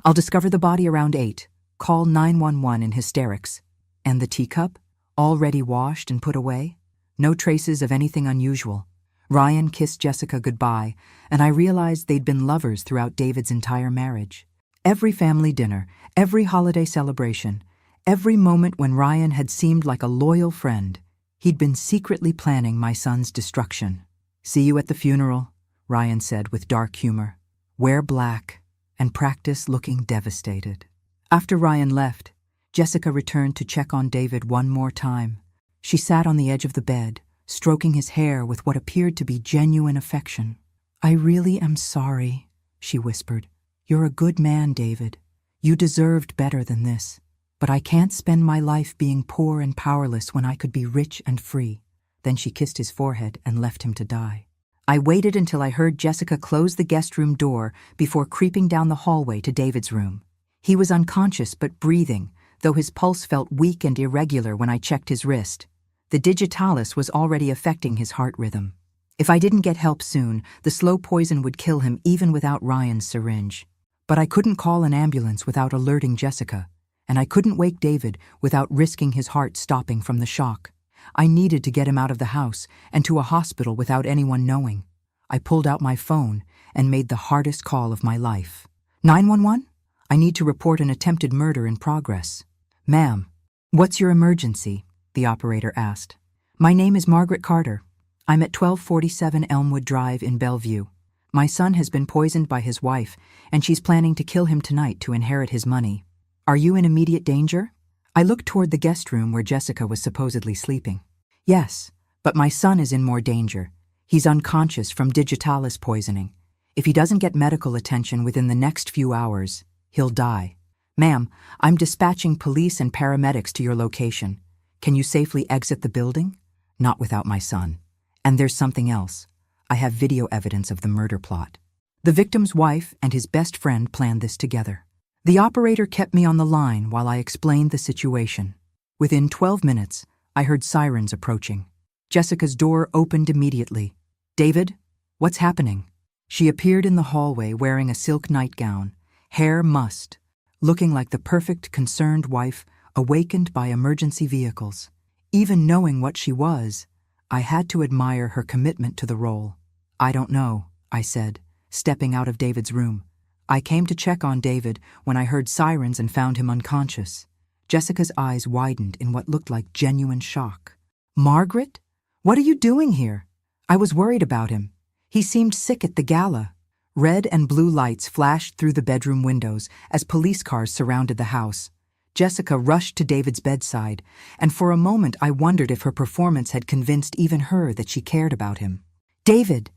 I'll discover the body around 8. Call 911 in hysterics. And the teacup? Already washed and put away? No traces of anything unusual. Ryan kissed Jessica goodbye, and I realized they'd been lovers throughout David's entire marriage. Every family dinner, every holiday celebration, every moment when Ryan had seemed like a loyal friend, he'd been secretly planning my son's destruction. "See you at the funeral," Ryan said with dark humor. "Wear black and practice looking devastated." After Ryan left, Jessica returned to check on David one more time. She sat on the edge of the bed, stroking his hair with what appeared to be genuine affection. "I really am sorry," she whispered. "You're a good man, David. You deserved better than this. But I can't spend my life being poor and powerless when I could be rich and free." Then she kissed his forehead and left him to die. I waited until I heard Jessica close the guest room door before creeping down the hallway to David's room. He was unconscious but breathing, though his pulse felt weak and irregular when I checked his wrist. The digitalis was already affecting his heart rhythm. If I didn't get help soon, the slow poison would kill him even without Ryan's syringe. But I couldn't call an ambulance without alerting Jessica, and I couldn't wake David without risking his heart stopping from the shock. I needed to get him out of the house and to a hospital without anyone knowing. I pulled out my phone and made the hardest call of my life. 911? I need to report an attempted murder in progress. "Ma'am, what's your emergency?" the operator asked. "My name is Margaret Carter. I'm at 1247 Elmwood Drive in Bellevue. My son has been poisoned by his wife, and she's planning to kill him tonight to inherit his money. Are you in immediate danger?" I looked toward the guest room where Jessica was supposedly sleeping. "Yes, but my son is in more danger. He's unconscious from digitalis poisoning. If he doesn't get medical attention within the next few hours, he'll die. Ma'am, I'm dispatching police and paramedics to your location. Can you safely exit the building?" "Not without my son. And there's something else. I have video evidence of the murder plot. The victim's wife and his best friend planned this together." The operator kept me on the line while I explained the situation. Within 12 minutes, I heard sirens approaching. Jessica's door opened immediately. "David, what's happening?" She appeared in the hallway wearing a silk nightgown, hair mussed, looking like the perfect concerned wife awakened by emergency vehicles. Even knowing what she was, I had to admire her commitment to the role. "I don't know," I said, stepping out of David's room. "I came to check on David when I heard sirens and found him unconscious." Jessica's eyes widened in what looked like genuine shock. "Margaret? What are you doing here? I was worried about him. He seemed sick at the gala." Red and blue lights flashed through the bedroom windows as police cars surrounded the house. Jessica rushed to David's bedside, and for a moment I wondered if her performance had convinced even her that she cared about him. David,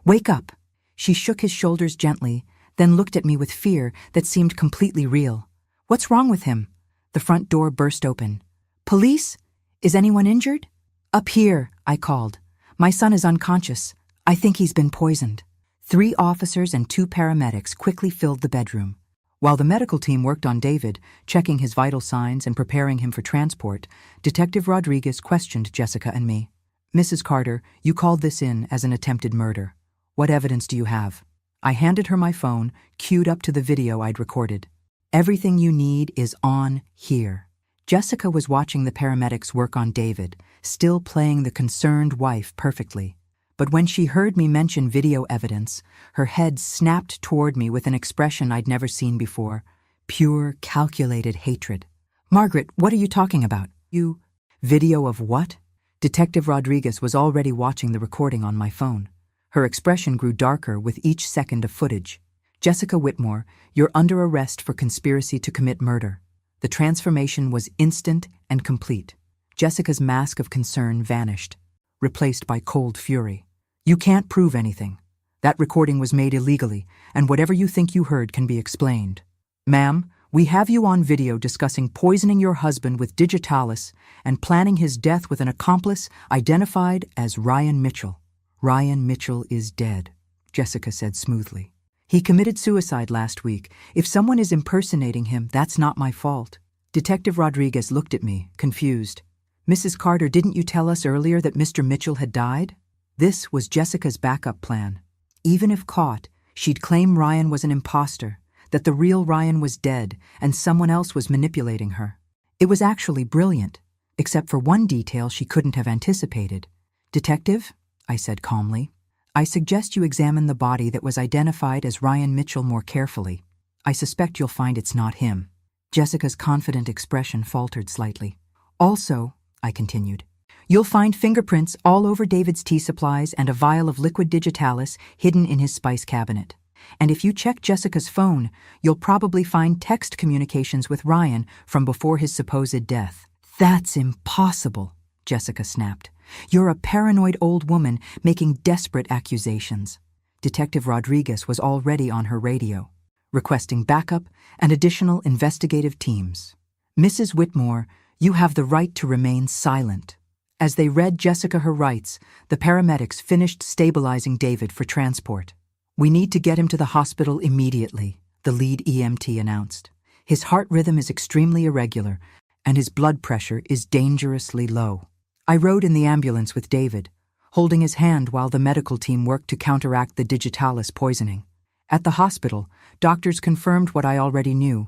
wake up!" She shook his shoulders gently, then looked at me with fear that seemed completely real. "What's wrong with him?" The front door burst open. "Police? Is anyone injured?" "Up here," I called. "My son is unconscious. I think he's been poisoned." 3 officers and 2 paramedics quickly filled the bedroom. While the medical team worked on David, checking his vital signs and preparing him for transport, Detective Rodriguez questioned Jessica and me. "Mrs. Carter, you called this in as an attempted murder. What evidence do you have?" I handed her my phone, queued up to the video I'd recorded. "Everything you need is on here." Jessica was watching the paramedics work on David, still playing the concerned wife perfectly. But when she heard me mention video evidence, her head snapped toward me with an expression I'd never seen before. Pure, calculated hatred. "Margaret, what are you talking about? You..." "Video of what?" Detective Rodriguez was already watching the recording on my phone. Her expression grew darker with each second of footage. "Jessica Whitmore, you're under arrest for conspiracy to commit murder." The transformation was instant and complete. Jessica's mask of concern vanished, replaced by cold fury. "You can't prove anything. That recording was made illegally, and whatever you think you heard can be explained. Ma'am, we have you on video discussing poisoning your husband with digitalis and planning his death with an accomplice identified as Ryan Mitchell." "Ryan Mitchell is dead," Jessica said smoothly. "He committed suicide last week. If someone is impersonating him, that's not my fault." Detective Rodriguez looked at me, confused. "Mrs. Carter, didn't you tell us earlier that Mr. Mitchell had died?" This was Jessica's backup plan. Even if caught, she'd claim Ryan was an imposter, that the real Ryan was dead and someone else was manipulating her. It was actually brilliant, except for one detail she couldn't have anticipated. "Detective," I said calmly, "I suggest you examine the body that was identified as Ryan Mitchell more carefully. I suspect you'll find it's not him." Jessica's confident expression faltered slightly. "Also," I continued, "you'll find fingerprints all over David's tea supplies and a vial of liquid digitalis hidden in his spice cabinet. And if you check Jessica's phone, you'll probably find text communications with Ryan from before his supposed death." "That's impossible," Jessica snapped. "You're a paranoid old woman making desperate accusations." Detective Rodriguez was already on her radio, requesting backup and additional investigative teams. "Mrs. Whitmore, you have the right to remain silent." As they read Jessica her rights, the paramedics finished stabilizing David for transport. "We need to get him to the hospital immediately," the lead EMT announced. "His heart rhythm is extremely irregular, and his blood pressure is dangerously low." I rode in the ambulance with David, holding his hand while the medical team worked to counteract the digitalis poisoning. At the hospital, doctors confirmed what I already knew.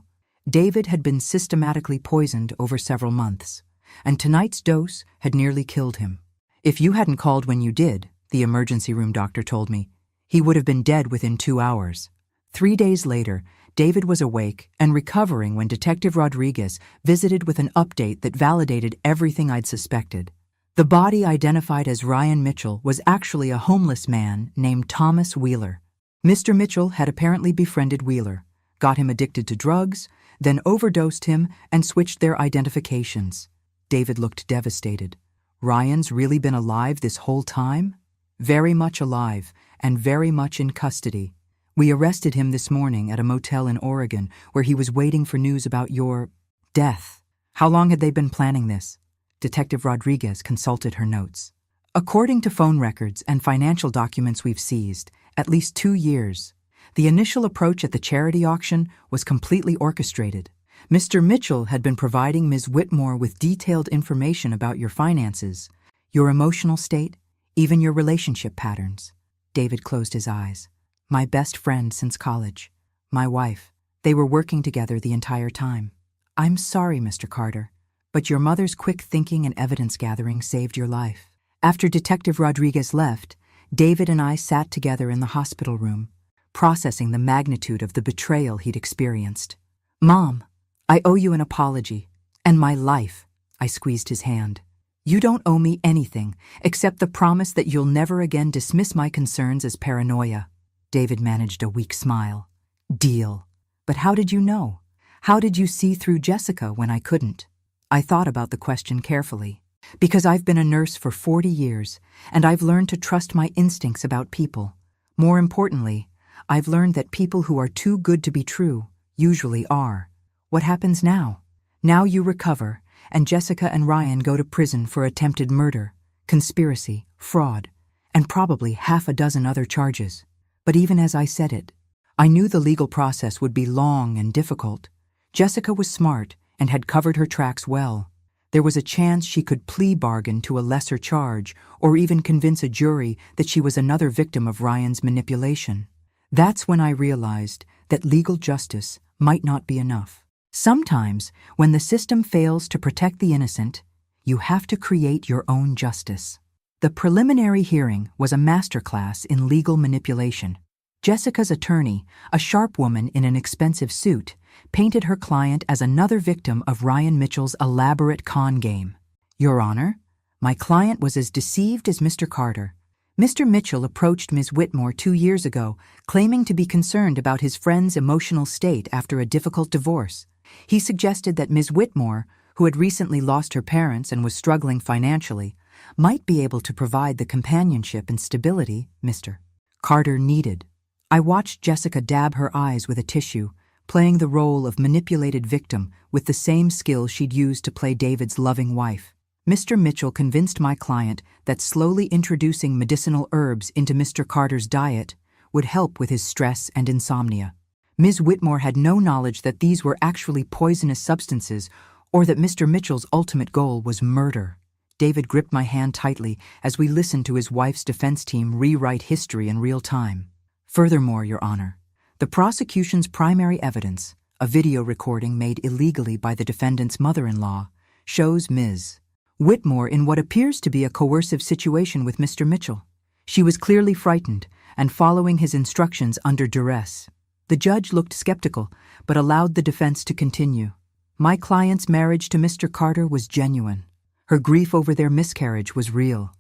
David had been systematically poisoned over several months, and tonight's dose had nearly killed him. "If you hadn't called when you did," the emergency room doctor told me, "he would have been dead within 2 hours." 3 days later, David was awake and recovering when Detective Rodriguez visited with an update that validated everything I'd suspected. The body identified as Ryan Mitchell was actually a homeless man named Thomas Wheeler. Mr. Mitchell had apparently befriended Wheeler, got him addicted to drugs, then overdosed him and switched their identifications. David looked devastated. Ryan's really been alive this whole time? Very much alive, and very much in custody. We arrested him this morning at a motel in Oregon where he was waiting for news about your death. How long had they been planning this? Detective Rodriguez consulted her notes. According to phone records and financial documents we've seized, at least 2 years. The initial approach at the charity auction was completely orchestrated. Mr. Mitchell had been providing Ms. Whitmore with detailed information about your finances, your emotional state, even your relationship patterns. David closed his eyes. "My best friend since college. My wife. They were working together the entire time. I'm sorry, Mr. Carter, but your mother's quick thinking and evidence gathering saved your life." After Detective Rodriguez left, David and I sat together in the hospital room, processing the magnitude of the betrayal he'd experienced. "Mom, I owe you an apology, and my life." I squeezed his hand. "You don't owe me anything except the promise that you'll never again dismiss my concerns as paranoia." David managed a weak smile. "Deal. But how did you know? How did you see through Jessica when I couldn't?" I thought about the question carefully. Because I've been a nurse for 40 years, and I've learned to trust my instincts about people. More importantly, I've learned that people who are too good to be true usually are. What happens now? Now you recover, and Jessica and Ryan go to prison for attempted murder, conspiracy, fraud, and probably half a dozen other charges. But even as I said it, I knew the legal process would be long and difficult. Jessica was smart and had covered her tracks well. There was a chance she could plea bargain to a lesser charge or even convince a jury that she was another victim of Ryan's manipulation. That's when I realized that legal justice might not be enough. Sometimes, when the system fails to protect the innocent, you have to create your own justice. The preliminary hearing was a masterclass in legal manipulation. Jessica's attorney, a sharp woman in an expensive suit, painted her client as another victim of Ryan Mitchell's elaborate con game. "Your Honor, my client was as deceived as Mr. Carter. Mr. Mitchell approached Ms. Whitmore 2 years ago, claiming to be concerned about his friend's emotional state after a difficult divorce. He suggested that Ms. Whitmore, who had recently lost her parents and was struggling financially, might be able to provide the companionship and stability Mr. Carter needed." I watched Jessica dab her eyes with a tissue, playing the role of manipulated victim with the same skill she'd used to play David's loving wife. Mr. Mitchell convinced my client that slowly introducing medicinal herbs into Mr. Carter's diet would help with his stress and insomnia. Ms. Whitmore had no knowledge that these were actually poisonous substances or that Mr. Mitchell's ultimate goal was murder. David gripped my hand tightly as we listened to his wife's defense team rewrite history in real time. Furthermore, Your Honor, the prosecution's primary evidence, a video recording made illegally by the defendant's mother-in-law, shows Ms. Whitmore in what appears to be a coercive situation with Mr. Mitchell. She was clearly frightened and following his instructions under duress. The judge looked skeptical, but allowed the defense to continue. My client's marriage to Mr. Carter was genuine. Her grief over their miscarriage was real.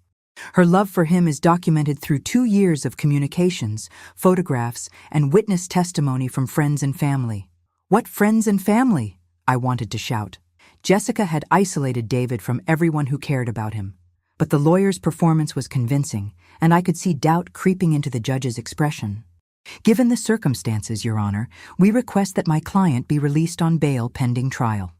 Her love for him is documented through 2 years of communications, photographs, and witness testimony from friends and family. What friends and family? I wanted to shout. Jessica had isolated David from everyone who cared about him. But the lawyer's performance was convincing, and I could see doubt creeping into the judge's expression. Given the circumstances, Your Honor, we request that my client be released on bail pending trial.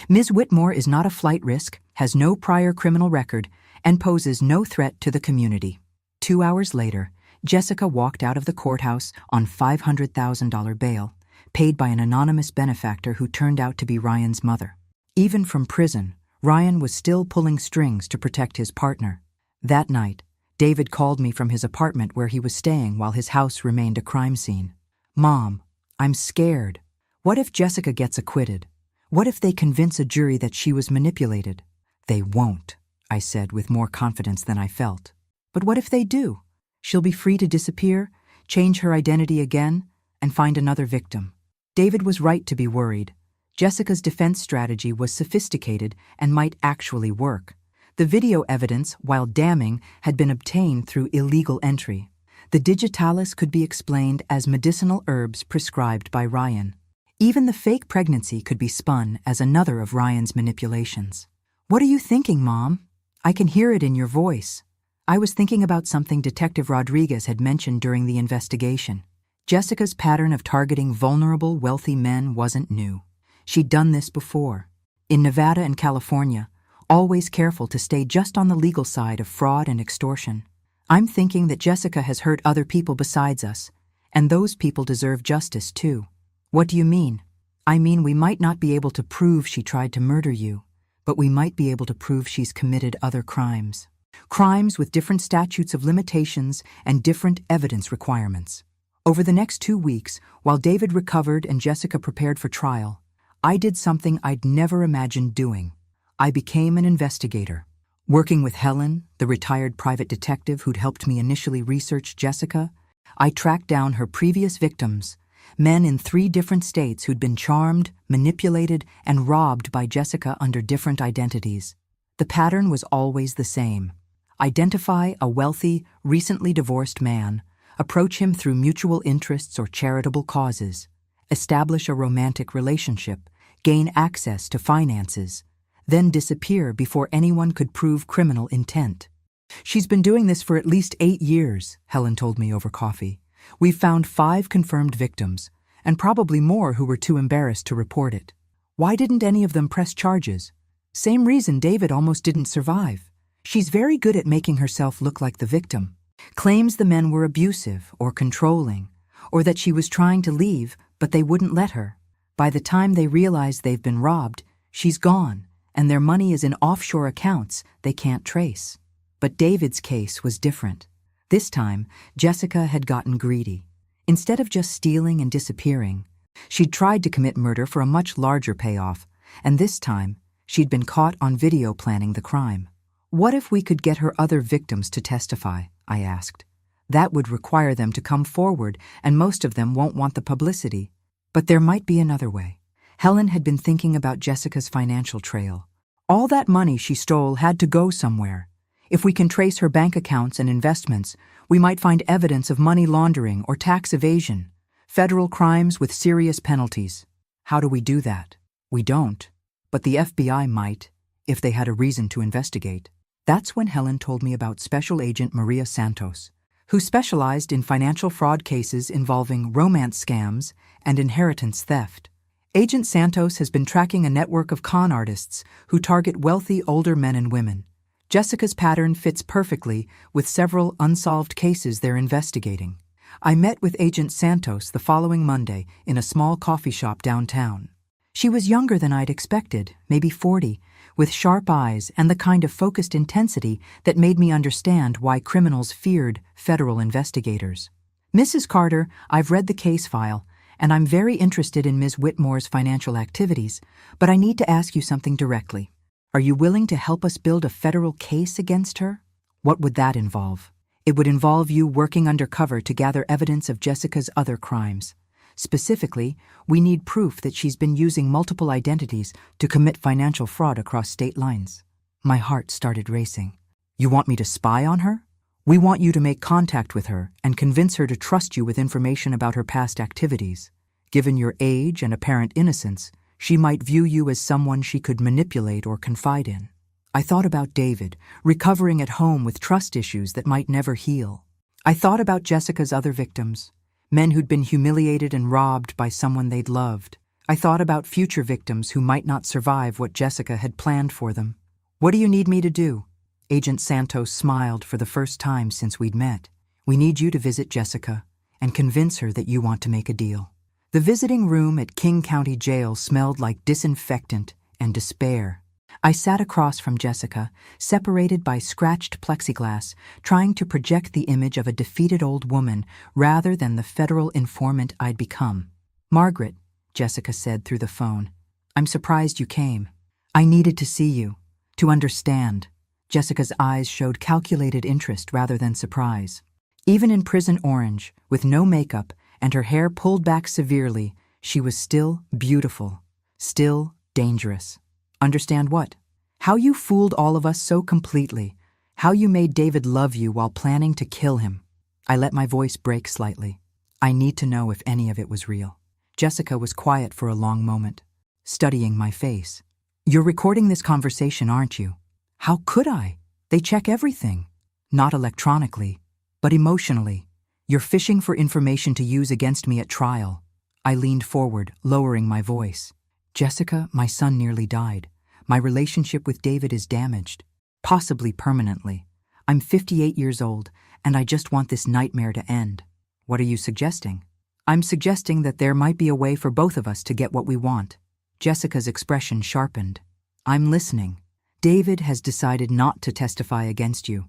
Ms. Whitmore is not a flight risk, has no prior criminal record, and poses no threat to the community. 2 hours later, Jessica walked out of the courthouse on $500,000 bail, paid by an anonymous benefactor who turned out to be Ryan's mother. Even from prison, Ryan was still pulling strings to protect his partner. That night, David called me from his apartment where he was staying while his house remained a crime scene. Mom, I'm scared. What if Jessica gets acquitted? What if they convince a jury that she was manipulated? They won't, I said with more confidence than I felt. But what if they do? She'll be free to disappear, change her identity again, and find another victim. David was right to be worried. Jessica's defense strategy was sophisticated and might actually work. The video evidence, while damning, had been obtained through illegal entry. The digitalis could be explained as medicinal herbs prescribed by Ryan. Even the fake pregnancy could be spun as another of Ryan's manipulations. What are you thinking, Mom? I can hear it in your voice. I was thinking about something Detective Rodriguez had mentioned during the investigation. Jessica's pattern of targeting vulnerable, wealthy men wasn't new. She'd done this before. In Nevada and California, always careful to stay just on the legal side of fraud and extortion. I'm thinking that Jessica has hurt other people besides us, and those people deserve justice too. What do you mean? I mean we might not be able to prove she tried to murder you, but we might be able to prove she's committed other crimes. Crimes with different statutes of limitations and different evidence requirements. Over the next 2 weeks, while David recovered and Jessica prepared for trial, I did something I'd never imagined doing. I became an investigator. Working with Helen, the retired private detective who'd helped me initially research Jessica, I tracked down her previous victims, men in 3 different states who'd been charmed, manipulated, and robbed by Jessica under different identities. The pattern was always the same. Identify a wealthy, recently divorced man, approach him through mutual interests or charitable causes, establish a romantic relationship, gain access to finances, then disappear before anyone could prove criminal intent. She's been doing this for at least 8 years, Helen told me over coffee. We've found 5 confirmed victims, and probably more who were too embarrassed to report it. Why didn't any of them press charges? Same reason David almost didn't survive. She's very good at making herself look like the victim. Claims the men were abusive or controlling, or that she was trying to leave, but they wouldn't let her. By the time they realize they've been robbed, she's gone, and their money is in offshore accounts they can't trace. But David's case was different. This time, Jessica had gotten greedy. Instead of just stealing and disappearing, she'd tried to commit murder for a much larger payoff, and this time, she'd been caught on video planning the crime. What if we could get her other victims to testify? I asked. That would require them to come forward, and most of them won't want the publicity. But there might be another way. Helen had been thinking about Jessica's financial trail. All that money she stole had to go somewhere. If we can trace her bank accounts and investments, we might find evidence of money laundering or tax evasion, federal crimes with serious penalties. How do we do that? We don't. But the FBI might, if they had a reason to investigate. That's when Helen told me about Special Agent Maria Santos, who specialized in financial fraud cases involving romance scams and inheritance theft. Agent Santos has been tracking a network of con artists who target wealthy older men and women. Jessica's pattern fits perfectly with several unsolved cases they're investigating. I met with Agent Santos the following Monday in a small coffee shop downtown. She was younger than I'd expected, maybe 40, with sharp eyes and the kind of focused intensity that made me understand why criminals feared federal investigators. Mrs. Carter, I've read the case file, and I'm very interested in Ms. Whitmore's financial activities, but I need to ask you something directly. Are you willing to help us build a federal case against her? What would that involve? It would involve you working undercover to gather evidence of Jessica's other crimes. Specifically, we need proof that she's been using multiple identities to commit financial fraud across state lines. My heart started racing. You want me to spy on her? We want you to make contact with her and convince her to trust you with information about her past activities. Given your age and apparent innocence, she might view you as someone she could manipulate or confide in. I thought about David, recovering at home with trust issues that might never heal. I thought about Jessica's other victims, men who'd been humiliated and robbed by someone they'd loved. I thought about future victims who might not survive what Jessica had planned for them. What do you need me to do? Agent Santos smiled for the first time since we'd met. We need you to visit Jessica and convince her that you want to make a deal. The visiting room at King County Jail smelled like disinfectant and despair. I sat across from Jessica, separated by scratched plexiglass, trying to project the image of a defeated old woman rather than the federal informant I'd become. Margaret, Jessica said through the phone, I'm surprised you came. I needed to see you, to understand. Jessica's eyes showed calculated interest rather than surprise. Even in prison orange, with no makeup and her hair pulled back severely, she was still beautiful, still dangerous. Understand what? How you fooled all of us so completely. How you made David love you while planning to kill him. I let my voice break slightly. I need to know if any of it was real. Jessica was quiet for a long moment, studying my face. You're recording this conversation, aren't you? How could I? They check everything. Not electronically, but emotionally. You're fishing for information to use against me at trial. I leaned forward, lowering my voice. Jessica, my son nearly died. My relationship with David is damaged, possibly permanently. I'm 58 years old, and I just want this nightmare to end. What are you suggesting? I'm suggesting that there might be a way for both of us to get what we want. Jessica's expression sharpened. I'm listening. David has decided not to testify against you.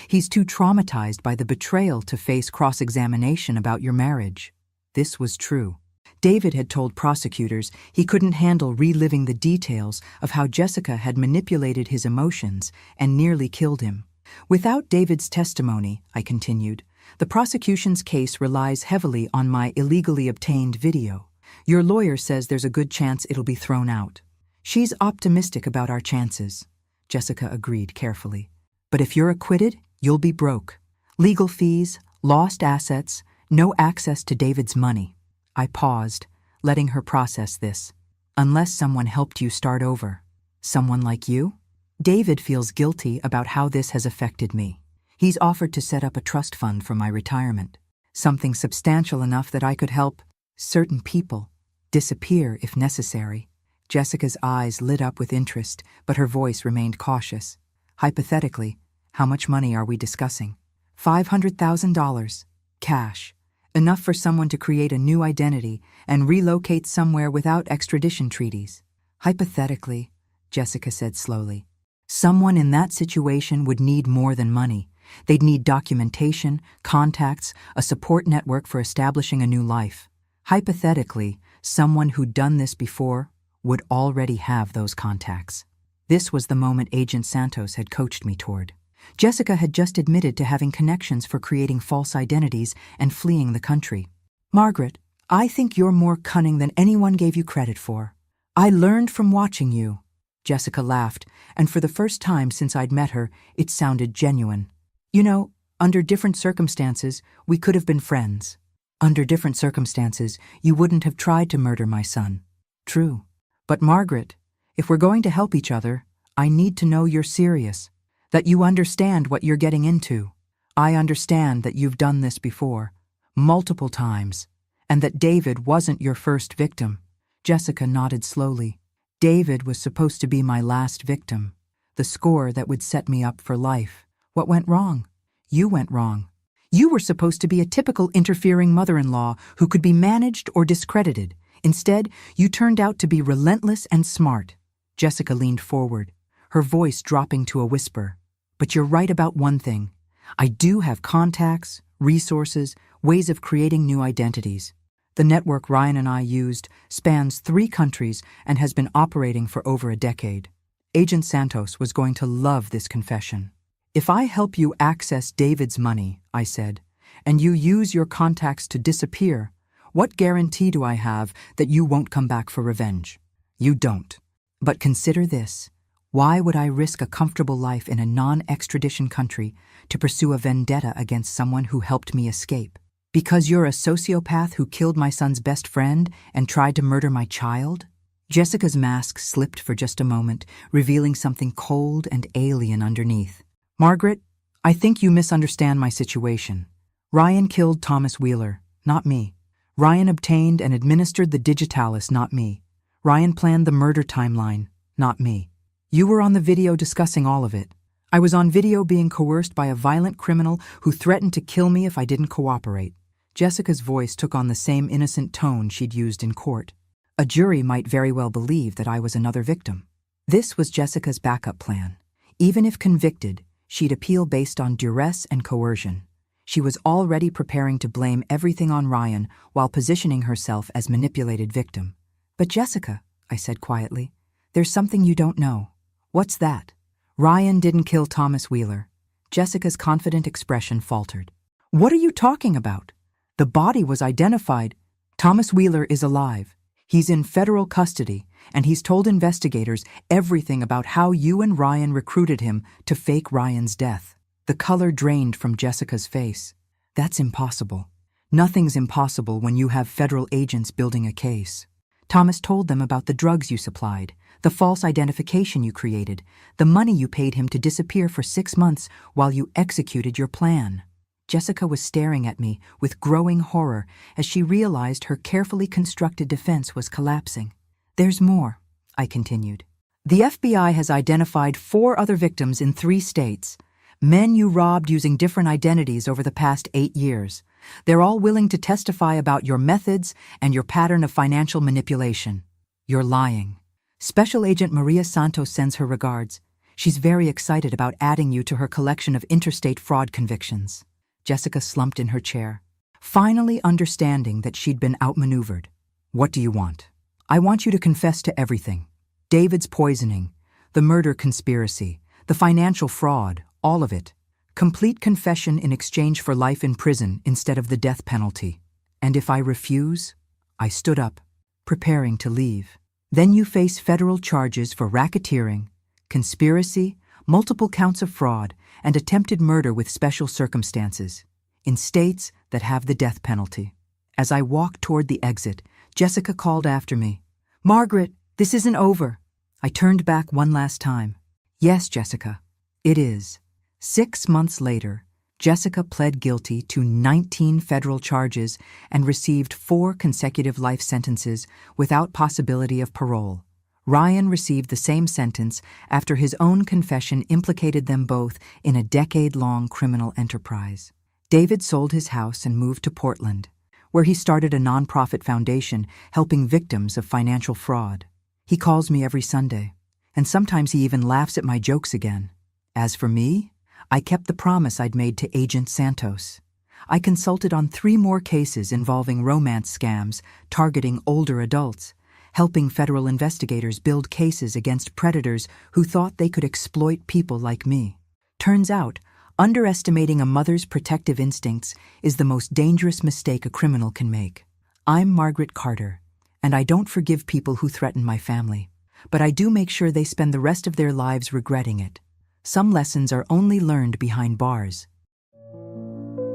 He's too traumatized by the betrayal to face cross-examination about your marriage. This was true. David had told prosecutors he couldn't handle reliving the details of how Jessica had manipulated his emotions and nearly killed him. Without David's testimony, I continued, the prosecution's case relies heavily on my illegally obtained video. Your lawyer says there's a good chance it'll be thrown out. She's optimistic about our chances. Jessica agreed carefully. But if you're acquitted, you'll be broke. Legal fees, lost assets, no access to David's money. I paused, letting her process this. Unless someone helped you start over. Someone like you? David feels guilty about how this has affected me. He's offered to set up a trust fund for my retirement. Something substantial enough that I could help certain people disappear if necessary. Jessica's eyes lit up with interest, but her voice remained cautious. Hypothetically, how much money are we discussing? $500,000. Cash. Enough for someone to create a new identity and relocate somewhere without extradition treaties. Hypothetically, Jessica said slowly. Someone in that situation would need more than money. They'd need documentation, contacts, a support network for establishing a new life. Hypothetically, someone who'd done this before would already have those contacts. This was the moment Agent Santos had coached me toward. Jessica had just admitted to having connections for creating false identities and fleeing the country. Margaret, I think you're more cunning than anyone gave you credit for. I learned from watching you. Jessica laughed, and for the first time since I'd met her, it sounded genuine. You know, under different circumstances, we could have been friends. Under different circumstances, you wouldn't have tried to murder my son. True. But Margaret, if we're going to help each other, I need to know you're serious, that you understand what you're getting into. I understand that you've done this before, multiple times, and that David wasn't your first victim. Jessica nodded slowly. David was supposed to be my last victim, the score that would set me up for life. What went wrong? You went wrong. You were supposed to be a typical interfering mother-in-law who could be managed or discredited. Instead, you turned out to be relentless and smart. Jessica leaned forward, her voice dropping to a whisper. But you're right about one thing. I do have contacts, resources, ways of creating new identities. The network Ryan and I used spans 3 countries and has been operating for over a decade. Agent Santos was going to love this confession. "If I help you access David's money," I said, "and you use your contacts to disappear, what guarantee do I have that you won't come back for revenge? You don't. But consider this. Why would I risk a comfortable life in a non-extradition country to pursue a vendetta against someone who helped me escape? Because you're a sociopath who killed my son's best friend and tried to murder my child?" Jessica's mask slipped for just a moment, revealing something cold and alien underneath. "Margaret, I think you misunderstand my situation. Ryan killed Thomas Wheeler, not me. Ryan obtained and administered the digitalis, not me. Ryan planned the murder timeline, not me. You were on the video discussing all of it. I was on video being coerced by a violent criminal who threatened to kill me if I didn't cooperate." Jessica's voice took on the same innocent tone she'd used in court. A jury might very well believe that I was another victim. This was Jessica's backup plan. Even if convicted, she'd appeal based on duress and coercion. She was already preparing to blame everything on Ryan while positioning herself as manipulated victim. "But Jessica," I said quietly, "there's something you don't know." "What's that?" "Ryan didn't kill Thomas Wheeler." Jessica's confident expression faltered. "What are you talking about? The body was identified. Thomas Wheeler is alive. He's in federal custody, and he's told investigators everything about how you and Ryan recruited him to fake Ryan's death." The color drained from Jessica's face. "That's impossible. Nothing's impossible when you have federal agents building a case. Thomas told them about the drugs you supplied, the false identification you created, the money you paid him to disappear for 6 months while you executed your plan." Jessica was staring at me with growing horror as she realized her carefully constructed defense was collapsing. "There's more," I continued. "The FBI has identified 4 other victims in 3 states. Men you robbed using different identities over the past 8 years. They're all willing to testify about your methods and your pattern of financial manipulation." "You're lying. Special Agent Maria Santos sends her regards. She's very excited about adding you to her collection of interstate fraud convictions." Jessica slumped in her chair, finally understanding that she'd been outmaneuvered. "What do you want?" "I want you to confess to everything. David's poisoning, the murder conspiracy, the financial fraud, all of it. Complete confession in exchange for life in prison instead of the death penalty. And if I refuse?" I stood up, preparing to leave. "Then you face federal charges for racketeering, conspiracy, multiple counts of fraud, and attempted murder with special circumstances, in states that have the death penalty." As I walked toward the exit, Jessica called after me. "Margaret, this isn't over." I turned back one last time. "Yes, Jessica, it is." 6 months later, Jessica pled guilty to 19 federal charges and received 4 consecutive life sentences without possibility of parole. Ryan received the same sentence after his own confession implicated them both in a decade-long criminal enterprise. David sold his house and moved to Portland, where he started a nonprofit foundation helping victims of financial fraud. He calls me every Sunday, and sometimes he even laughs at my jokes again. As for me, I kept the promise I'd made to Agent Santos. I consulted on 3 more cases involving romance scams targeting older adults, helping federal investigators build cases against predators who thought they could exploit people like me. Turns out, underestimating a mother's protective instincts is the most dangerous mistake a criminal can make. I'm Margaret Carter, and I don't forgive people who threaten my family, but I do make sure they spend the rest of their lives regretting it. Some lessons are only learned behind bars.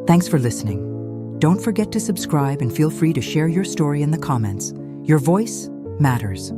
Thanks for listening. Don't forget to subscribe and feel free to share your story in the comments. Your voice matters.